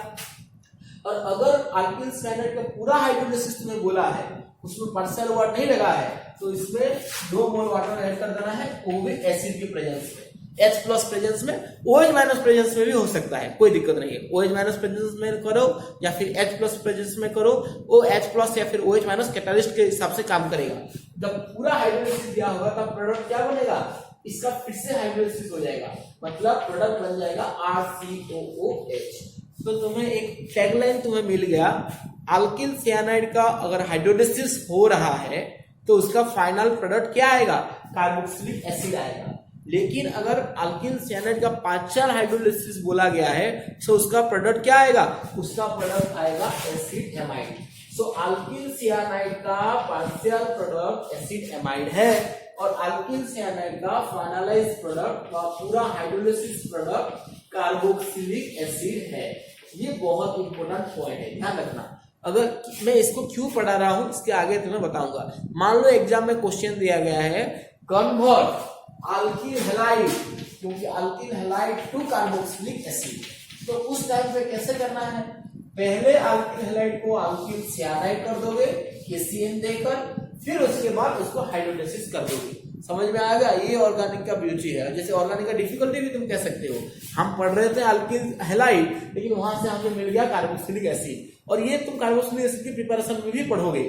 और अगर अल्किल सियानाइड का पूरा हाइड्रोलिसिस तुम्हें बोला है, उसमें पार्शियल वर्ड नहीं लगा है, तो इसमें 2 मोल वाटर ऐड कर देना है, वो भी एसिड के प्रेजेंस में, H प्लस प्रेजेंस में, OH माइनस प्रेजेंस में भी हो सकता है, कोई दिक्कत नहीं है। OH माइनस प्रेजेंस में करो या फिर H प्लस प्रेजेंस में करो, वो H प्लस या फिर OH माइनस कैटालिस्ट के हिसाब से काम करेगा। जब पूरा हाइड्रोलिसिस दिया होगा तब प्रोडक्ट क्या बनेगा, इसका फिर से हाइड्रोलिसिस हो जाएगा, मतलब प्रोडक्ट बन जाएगा RCOOH। तो तुम्हें एक टैगलाइन तुम्हें मिल गया, अल्किल सियानाइड का अगर हाइड्रोलिसिस हो रहा है तो उसका फाइनल प्रोडक्ट क्या आएगा, कार्बोक्सिलिक एसिड आएगा। लेकिन अगर अल्किल सियानाइड का पार्शियल हाइड्रोलिसिस बोला गया है तो उसका प्रोडक्ट क्या आएगा, उसका प्रोडक्ट आएगा एसिड एमाइड। सो अल्किल सियानाइड का पार्शियल प्रोडक्ट एसिड एमाइड है और अल्किल सियानाइड का फाइनलाइज प्रोडक्ट का पूरा हाइड्रोलिसिस प्रोडक्ट कार्बोक्सिलिक एसिड है। ये बहुत इंपॉर्टेंट पॉइंट है, ध्यान रखना। अगर मैं इसको क्यों पढ़ा रहा हूं इसके आगे तुम्हें बताऊंगा। मान लो एग्जाम में क्वेश्चन दिया गया है कन्वर्ट अल्किल हैलाइड, क्योंकि alkyl halide to carboxylic acid, तो उस टाइम पे कैसे करना है, पहले अल्किल हैलाइड को अल्किल सियानाइड कर दोगे KCN देकर, फिर उसके बाद उसको हाइड्रोलिसिस कर दोगे। समझ में आ गया? ये ऑर्गेनिक का ब्यूटी है। जैसे ऑर्गेनिक का डिफिकल्टी भी तुम कह सकते हो, हम पढ़ रहे थे अल्किल हैलाइड लेकिन वहां से हमें मिल गया कार्बोक्सिलिक एसिड, और ये तुम कार्बोक्सिलिक एसिड की प्रिपरेशन में भी पढ़ोगे।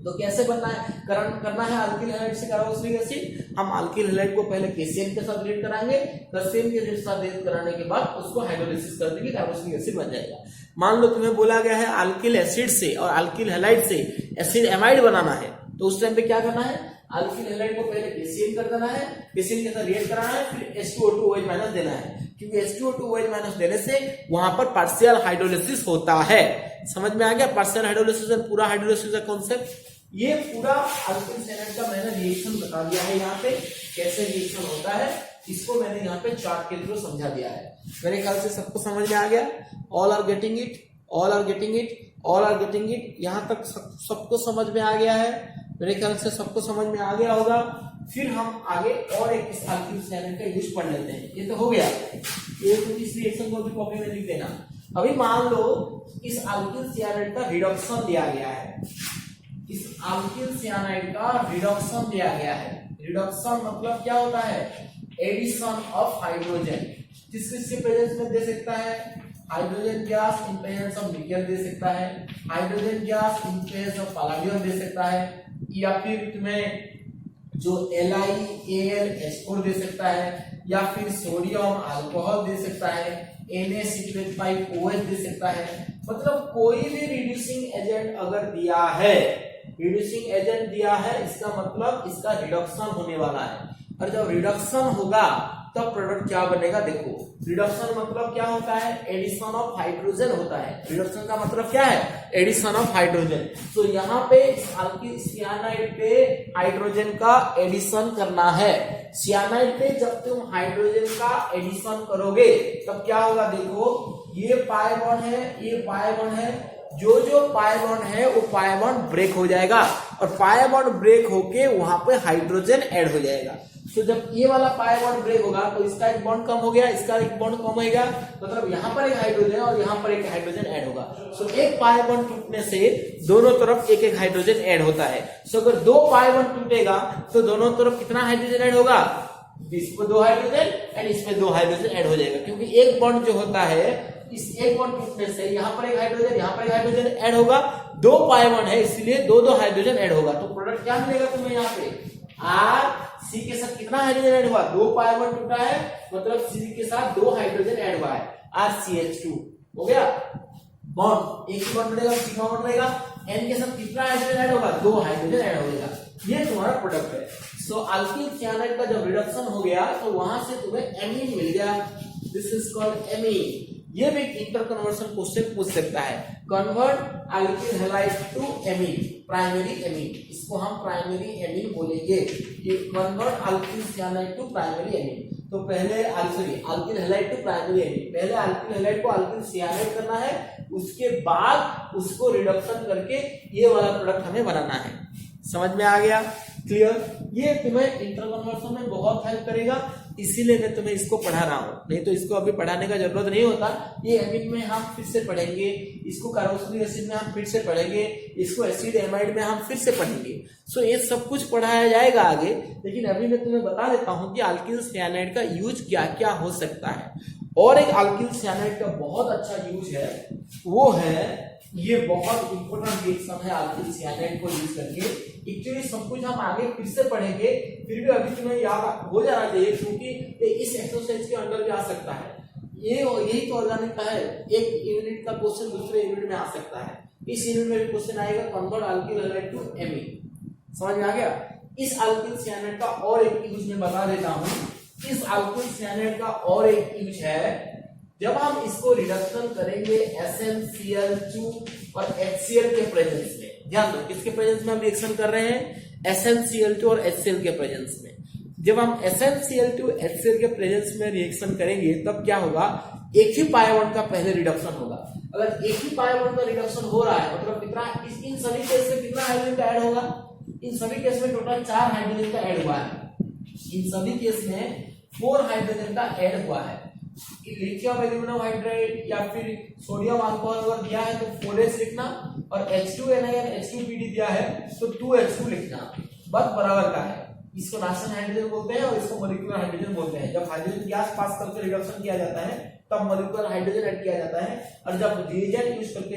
तो कैसे बनना है, करना है अल्किल हैलाइड से कार्बोक्सिलिक एसिड, हम अल्किल हैलाइड को पहले KCN के साथ रिएक्ट कराएंगे, KCN के साथ रिएक्ट कराने के बाद उसको हाइड्रोलिसिस कर देंगे, कार्बोक्सिलिक एसिड बन जाएगा। मान लो तुम्हें बोला गया है अल्किल एसिड से और अल्किल हैलाइड से एसिड एमाइड बनाना है, तो उस टाइम पे क्या करना है, अल्किल हैलाइड को पहले KCN कर देना है, KCN के साथ रिएक्ट कराना है, फिर H2O2 OH- देना है, क्योंकि H2O2 OH- देने से वहां पर पार्शियल हाइड्रोलिसिस होता है। समझ में आ गया पार्शियल हाइड्रोलिसिस और पूरा हाइड्रोलिसिस का कॉन्सेप्ट? ये पूरा अल्किल सियानाइड का मैंने रिएक्शन बता दिया है, यहाँ पे कैसे रिएक्शन होता है इसको मैंने यहाँ पे चार्ट के थ्रू समझा दिया है। मेरे ख्याल से सबको समझ में आ गया। All are getting it, all are getting it, all are getting it. यहाँ तक सबको समझ में आ गया है, मेरे ख्याल से सबको समझ में आ गया होगा। फिर हम आगे और एक इस अल्किल सियानाइड का यूज पढ़ लेते हैं। ये तो हो गया, ये तो इस रिएक्शन को भी कॉपी में लिख देना। अभी मान लो इस अल्किल सियानाइड का रिडक्शन दिया गया है, इस अल्किल सियानाइड का रिडक्शन दिया गया है। रिडक्शन मतलब क्या होता है, एडिशन ऑफ हाइड्रोजन। किस के प्रेजेंस में दे सकता है, hydrogen gas in presence of nickel दे सकता है, hydrogen gas in presence of palladium दे सकता है, या फिर तुम्हें जो LiAlH4 दे सकता है, या फिर सोडियम अल्कोहल दे सकता है, NaCH5OH दे सकता है। मतलब कोई भी रिड्यूसिंग एजेंट अगर दिया है, रिड्यूसिंग एजेंट दिया है, इसका मतलब इसका रिडक्शन होने वाला है। और जब रिडक्शन होगा तब प्रोडक्ट क्या बनेगा, देखो रिडक्शन मतलब क्या होता है, एडिशन ऑफ हाइड्रोजन होता है। रिडक्शन का मतलब क्या है, एडिशन ऑफ हाइड्रोजन। तो यहाँ पे अल्किल सियानाइड पे हाइड्रोजन का एडिशन करना है। सियानाइड पे जब तुम हाइड्रोजन का एडिशन करोगे तब क्या होगा, देखो ये पाई बॉन्ड है, ये पाई बॉन्ड है, जो जो पाई बॉन्ड है वो पाई बॉन्ड ब्रेक हो जाएगा, और पाई बॉन्ड ब्रेक होके वहां पे हाइड्रोजन ऐड हो जाएगा। तो जब ये वाला पाई बॉन्ड ब्रेक होगा तो इसका एक बॉन्ड कम हो गया, इसका एक बॉन्ड कम होगा, मतलब यहाँ पर एक हाइड्रोजन और यहाँ पर एक हाइड्रोजन ऐड होगा। सो एक पाई बॉन्ड टूटने से दोनों तरफ एक एक हाइड्रोजन ऐड होता है। सो अगर दो पाई बॉन्ड टूटेगा तो दोनों तरफ कितना हाइड्रोजन ऐड होगा, इसमें 2 हाइड्रोजन एंड इसमें 2 हाइड्रोजन ऐड हो जाएगा, क्योंकि एक बॉन्ड जो होता है, इस एक बॉन्ड टूटने से यहाँ पर एक हाइड्रोजन, यहाँ पर एक हाइड्रोजन ऐड होगा, 2 पाई बॉन्ड है इसलिए 2 हाइड्रोजन ऐड होगा। तो प्रोडक्ट क्या मिलेगा तुम्हें यहाँ पे, R C के साथ कितना हाइड्रोजन ऐड हुआ, 2 पाई बॉन्ड टूटा है, मतलब C के साथ 2 हाइड्रोजन ऐड हुआ है, RCH2 हो गया बॉन्ड। एक ही बॉन्ड मिलेगा, सिग्मा बॉन्ड रहेगा, N के साथ कितना हाइड्रोजन ऐड होगा, 2 हाइड्रोजन ऐड होगा। ये तुम्हारा प्रोडक्ट है। सो अल्किल सियानाइड का जब रिडक्शन हो गया तो वहां से तुम्हें एमीन मिल गया, दिस इज कॉल्ड एमीन। ये भी इंटर कन्वर्शन क्वेश्चन पूछ सकता है, convert alkyl halide to amine, primary amine, इसको हम प्राइमरी एमीन बोलेंगे, ये convert alkyl cyanide to primary amine. तो पहले alkyl halide to primary amine, पहले अल्किल हैलाइड को अल्किल सियानाइड करना है, उसके बाद उसको रिडक्शन करके ये वाला प्रोडक्ट हमें बनाना है। समझ में आ गया, क्लियर? ये तुम्हें इंटर कन्वर्शन में बहुत हेल्प करेगा, इसीलिए मैं तुम्हें इसको पढ़ा रहा हूँ, नहीं तो इसको अभी पढ़ाने का जरूरत नहीं होता। ये एमिन में हम फिर से पढ़ेंगे, इसको कार्बोक्सिलिक एसिड में हम फिर से पढ़ेंगे, इसको एसिड एमाइड में हम फिर से पढ़ेंगे। सो ये सब कुछ पढ़ाया जाएगा आगे, लेकिन अभी मैं तुम्हें बता देता हूँ कि अल्किल सियानाइड का यूज क्या क्या हो सकता है। और एक अल्किल सियानाइड का बहुत अच्छा यूज है, वो है, ये बहुत इंपॉर्टेंट रिएक्शन है अल्किल सियानाइड को यूज करके। एक्चुअली सब कुछ हम आगे फिर से पढ़ेंगे, फिर भी अभी तुम्हें याद हो जाना चाहिए, क्योंकि इस एक्सरसाइज के अंदर भी आ सकता है। ये यही तो ऑर्गेनिक का है, एक यूनिट का क्वेश्चन दूसरे यूनिट में आ सकता है। इस यूनिट में भी क्वेश्चन आएगा, convert alkyl halide to amine. समझ में आ गया? इस अल्किल सियानाइड का और एक यूज मैं बता देता हूँ। इस अल्किल सियानाइड का और एक यूज है, जब हम इसको रिडक्शन करेंगे SnCl2 और HCl के प्रेजेंस में, ध्यान दो किसके प्रेजेंस में हम रिएक्शन कर रहे हैं, SnCl2 और HCl के प्रेजेंस में। जब हम SnCl2 HCl के प्रेजेंस में रिएक्शन करेंगे तब क्या होगा, एक ही पाई बॉन्ड का पहले रिडक्शन होगा। अगर एक ही पाई बॉन्ड का रिडक्शन हो रहा है मतलब कितना, इन सभी केस में कितना हाइड्रोजन का ऐड होगा, इन सभी केस में टोटल 4 हाइड्रोजन का ऐड हुआ है। इन सभी केस में 4 हाइड्रोजन का ऐड हुआ है। लिथियम एल्यूमिनियम हाइड्राइड या फिर सोडियम अल्कोहल अगर दिया है तो 4H लिखना, और H2NiN H2PD दिया है तो 2H2 लिखना, बस बराबर का है। इसको नाशन हाइड्रोजन बोलते हैं और इसको मॉलिक्यूलर हाइड्रोजन बोलते हैं। जब हाइड्रोजन गैस पास करके रिडक्शन किया जाता है तब मॉलिक्यूलर हाइड्रोजन ऐड किया जाता है, और जब रिएजेंट यूज करके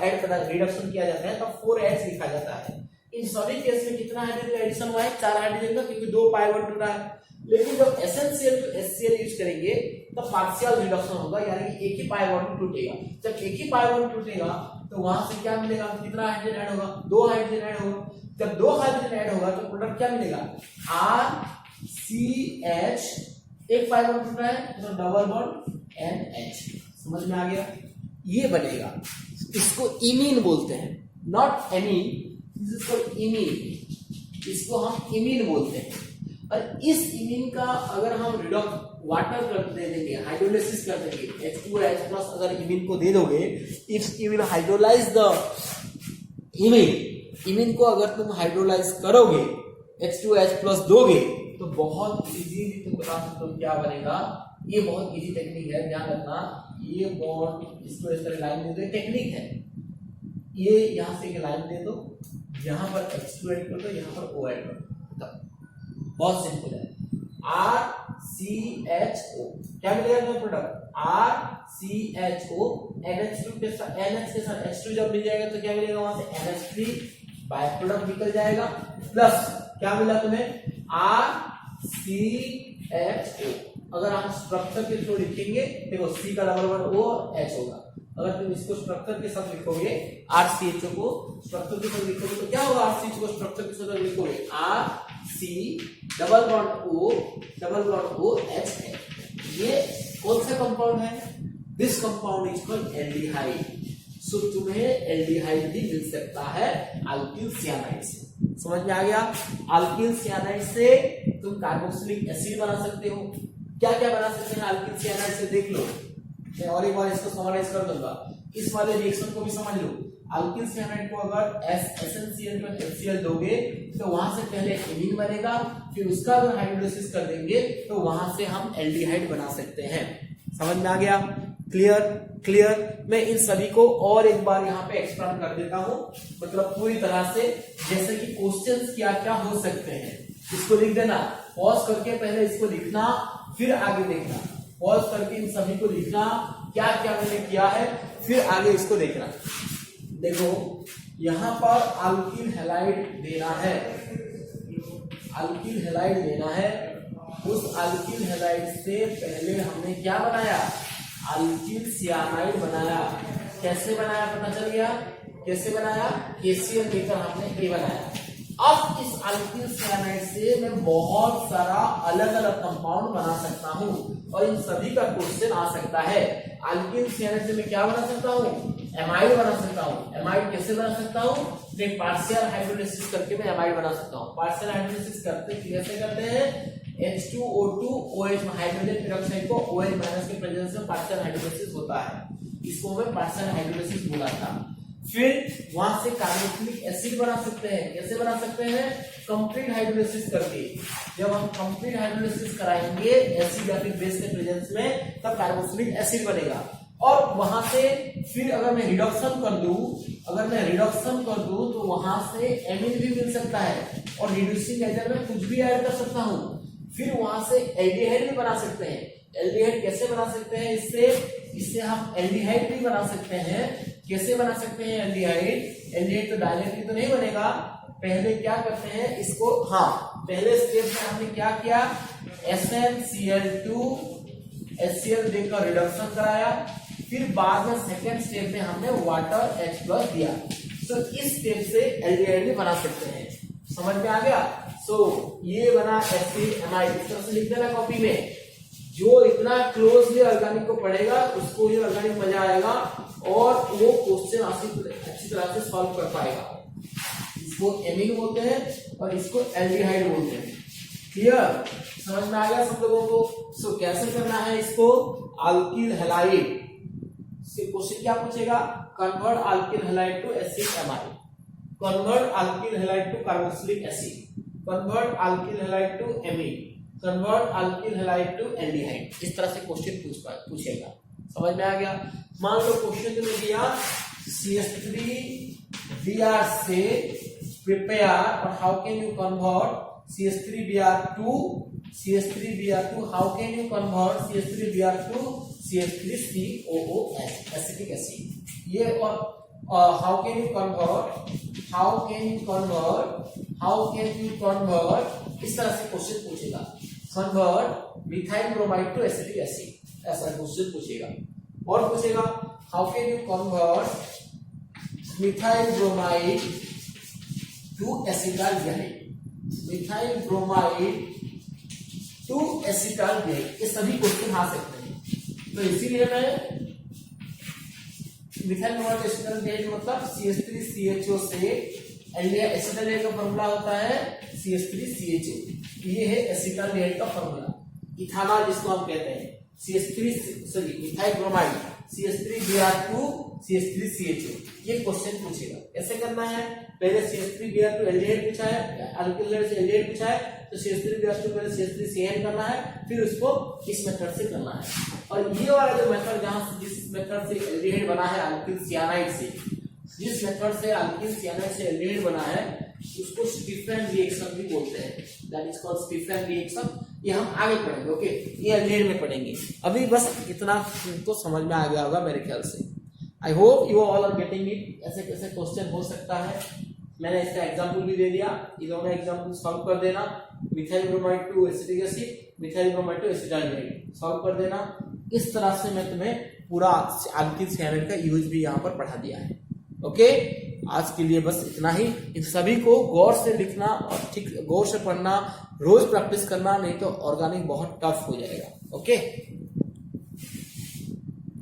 ऐड करना रिडक्शन किया जाता है तब 4H लिखा जाता है। इन सभी केस में कितना हाइड्रोजन एडिशन हुआ है, 4 हाइड्रोजन का, क्योंकि 2 पाई बॉन्ड टूटा है। लेकिन जब SnCl to HCl यूज करेंगे तब पार्शियल रिडक्शन होगा, यानी कि एक ही पाई बॉन्ड टूटेगा। जब एक ही पाई बॉन्ड टूटेगा तो वहां से क्या मिलेगा, कितना हाइड्रोजन ऐड होगा, 2 हाइड्रोजन ऐड होगा। जब 2 हाइड्रोजन ऐड होगा तो प्रोडक्ट क्या मिलेगा, RCH, एक पाई बॉन्ड टूटा है तो डबल बॉन्ड NH। समझ में आ गया? ये बनेगा, इसको इमीन बोलते हैं, not amine, this is called imine, इसको हम इमीन बोलते हैं। और इस इमीन का अगर हम वाटर कर दे देंगे, हाइड्रोलाइसिस कर देंगे, H2H प्लस अगर इमीन को दे दोगे, if you will hydrolyse the imine को अगर तुम हाइड्रोलाइज करोगे, H2H प्लस दोगे तो बहुत इजी तुम बता सकते हो क्या बनेगा। ये बहुत इजी टेक्निक है, ध्यान रखना। ये बॉन्ड इसको इस तरह लाइन दे दो, टेक्निक है। ये यहां से एक लाइन दे दो, यहां पर H2 ऐड कर दो, यहां पर O ऐड कर दो, बहुत सिंपल है। RCHO क्या मिलेगा तुम्हें प्रोडक्ट, RCHO NH2 के साथ NH के साथ H2 जब मिल जाएगा तो क्या मिलेगा, वहां से NH3 बाय प्रोडक्ट निकल जाएगा, प्लस क्या मिला तुम्हें? RCHO। अगर हम स्ट्रक्चर के थ्रू लिखेंगे देखो C का डबल बॉन्ड O H होगा। अगर तुम इसको स्ट्रक्चर के साथ लिखोगे RCHO को स्ट्रक्चर के साथ लिखोगे तो क्या होगा? RCHO को स्ट्रक्चर के साथ लिखोगे RC double bond O H है। ये कौन सा कंपाउंड है? This compound is called aldehyde. So तुम्हें एल्डिहाइड भी मिल सकता है अल्किल सियानाइड से। समझ में आ गया? अल्किल सियानाइड से तुम कार्बोक्सिलिक एसिड बना सकते हो। क्या क्या बना सकते हैं अल्किल सियानाइड से? देख लो, मैं और एक बार इसको समराइज कर दूंगा। इस वाले रिएक्शन को भी समझ लो। अल्किल सियानाइड को अगर SnCl पर HCl दोगे तो वहां से पहले एमीन बनेगा, फिर उसका अगर हाइड्रोलाइसिस कर देंगे तो वहां से हम एल्डिहाइड बना सकते हैं। समझ में आ गया? क्लियर। मैं इन सभी को और एक बार यहाँ पे एक्सप्लेन कर देता हूँ, मतलब पूरी तरह से, जैसे कि क्वेश्चंस क्या क्या हो सकते हैं। इसको लिख देना, पॉज करके पहले इसको लिखना, फिर आगे देखना। पॉज करके इन सभी को लिखना, क्या क्या मैंने किया है, फिर आगे इसको देखना। देखो यहाँ पर अल्किल हैलाइड देना है, अल्किल हैलाइड देना है। उस अल्किल हैलाइड से पहले हमने क्या बनाया? अल्किल सियानाइड बनाया। कैसे बनाया पता चल गया? कैसे बनाया? KCl लेकर हमने ये बनाया। अब इस अल्किल सियानाइड से मैं बहुत सारा अलग अलग कंपाउंड बना सकता हूँ और इन सभी का क्वेश्चन आ सकता है। अल्किल सियानाइड से मैं क्या बना सकता हूँ? एमाइड बना सकता हूँ। एमाइड कैसे बना सकता हूँ? पार्शियल हाइड्रोलाइसिस करके मैं एमाइड बना सकता हूँ। पार्शियल हाइड्रोलाइसिस कैसे करते हैं? H2O2 OH हाइड्रोजन पेरोक्साइड को OH माइनस के प्रेजेंस में पार्शियल हाइड्रोलाइसिस होता है। इसको मैं पार्शियल हाइड्रोलाइसिस बोला था। फिर वहां से कार्बोक्सिलिक एसिड बना सकते हैं। कैसे बना सकते हैं? कंप्लीट हाइड्रोलाइसिस करके। जब हम कंप्लीट हाइड्रोलाइसिस कराएंगे एसिड या फिर बेस के प्रेजेंस में, तब कार्बोक्सिलिक एसिड बनेगा। और वहां से फिर अगर मैं रिडक्शन कर दूं तो वहां से एमीन भी मिल सकता है और रिड्यूसिंग एजेंट में कुछ भी ऐड कर सकता हूं। फिर वहां से एल्डिहाइड भी बना सकते हैं। एल्डिहाइड कैसे बना सकते हैं? इससे हम एल्डिहाइड भी बना सकते हैं। कैसे बना सकते हैं एल्डिहाइड तो डायरेक्टली तो नहीं बनेगा। पहले क्या करते हैं इसको, पहले स्टेप में हमने क्या किया? SnCl2 HCl देकर रिडक्शन कराया। फिर बाद में सेकेंड स्टेप में हमने वाटर H+ दिया। सो इस स्टेप से एल्डिहाइड भी बना सकते हैं। समझ में आ गया? सो ये बना एसिड एमाइड। इस तरह से लिख देना कॉपी में। जो इतना क्लोजली ऑर्गेनिक को पढ़ेगा उसको ये ऑर्गेनिक मजा आएगा और वो क्वेश्चन अच्छी तरह से सॉल्व कर पाएगा। इसको एमीन बोलते हैं और इसको एल्डिहाइड बोलते हैं। क्लियर? समझ में आ गया सब लोगों को? सो कैसे करना है इसको? अल्किल हैलाइड से क्वेश्चन क्या पूछेगा? Convert alkyl halide to acid amide, convert alkyl halide to carboxylic acid, convert alkyl halide to amine, convert alkyl halide to aldehyde. इस तरह से क्वेश्चन पूछेगा। समझ में आ गया? मान लो क्वेश्चन तुमने दिया CH3Br से प्रिपेयर और how can you convert CH3Br to how can you convert CH3Br to CH3COOH acetic acid. ये और हाउ कैन यू कन्वर्ट इस तरह से क्वेश्चन पूछेगा। Convert methyl bromide to acetic acid, ऐसा क्वेश्चन पूछेगा। और पूछेगा how can you convert methyl bromide to acetaldehyde, methyl bromide to acetaldehyde. ये सभी क्वेश्चन आ सकते हैं। तो इसीलिए मैं मिथाइल ब्रोमाइड एसिटाल्डिहाइड मतलब CH3CHO से एसिटाल्डिहाइड का फॉर्मूला होता है CH3CHO। ये है एसिटाल्डिहाइड का फॉर्मूला। इथानॉल जिसको हम कहते हैं मिथाइल ब्रोमाइड CH3Br2 CH3CHO। ये क्वेश्चन पूछेगा। कैसे करना है? पहले CH3Br2 एल्डिहाइड पूछा है, अल्किल से एल्डिहाइड पूछा है तो CH3Br2 पहले CH3CN करना है, फिर उसको इस मेथड से करना है। और ये वाला जो मेथड जिस मेथड से एल्डिहाइड बना है अल्किल सियानाइड से, जिस मेथड से अल्किल सियानाइड से एल्डिहाइड बना है उसको स्टीफन रिएक्शन भी बोलते हैं। That is called Stephen reaction. ये हम आगे पढ़ेंगे। ओके, ये एल्डिहाइड में पढ़ेंगे। अभी बस इतना तो समझ में आ गया होगा मेरे ख्याल से। I hope you all are getting it. ऐसे कैसे क्वेश्चन हो सकता है मैंने इसका एग्जांपल भी दे दिया, ये दोनों एग्जांपल सॉल्व कर देना। Methyl bromide to acetic acid, methyl bromide to acetaldehyde solve कर देना। इस तरह से मैं तुम्हें पूरा अल्किल साइनाइड का यूज भी यहाँ पर पढ़ा दिया है। ओके, आज के लिए बस इतना ही। इन सभी को गौर से लिखना और ठीक गौर से पढ़ना, रोज प्रैक्टिस करना, नहीं तो ऑर्गेनिक बहुत टफ हो जाएगा। ओके।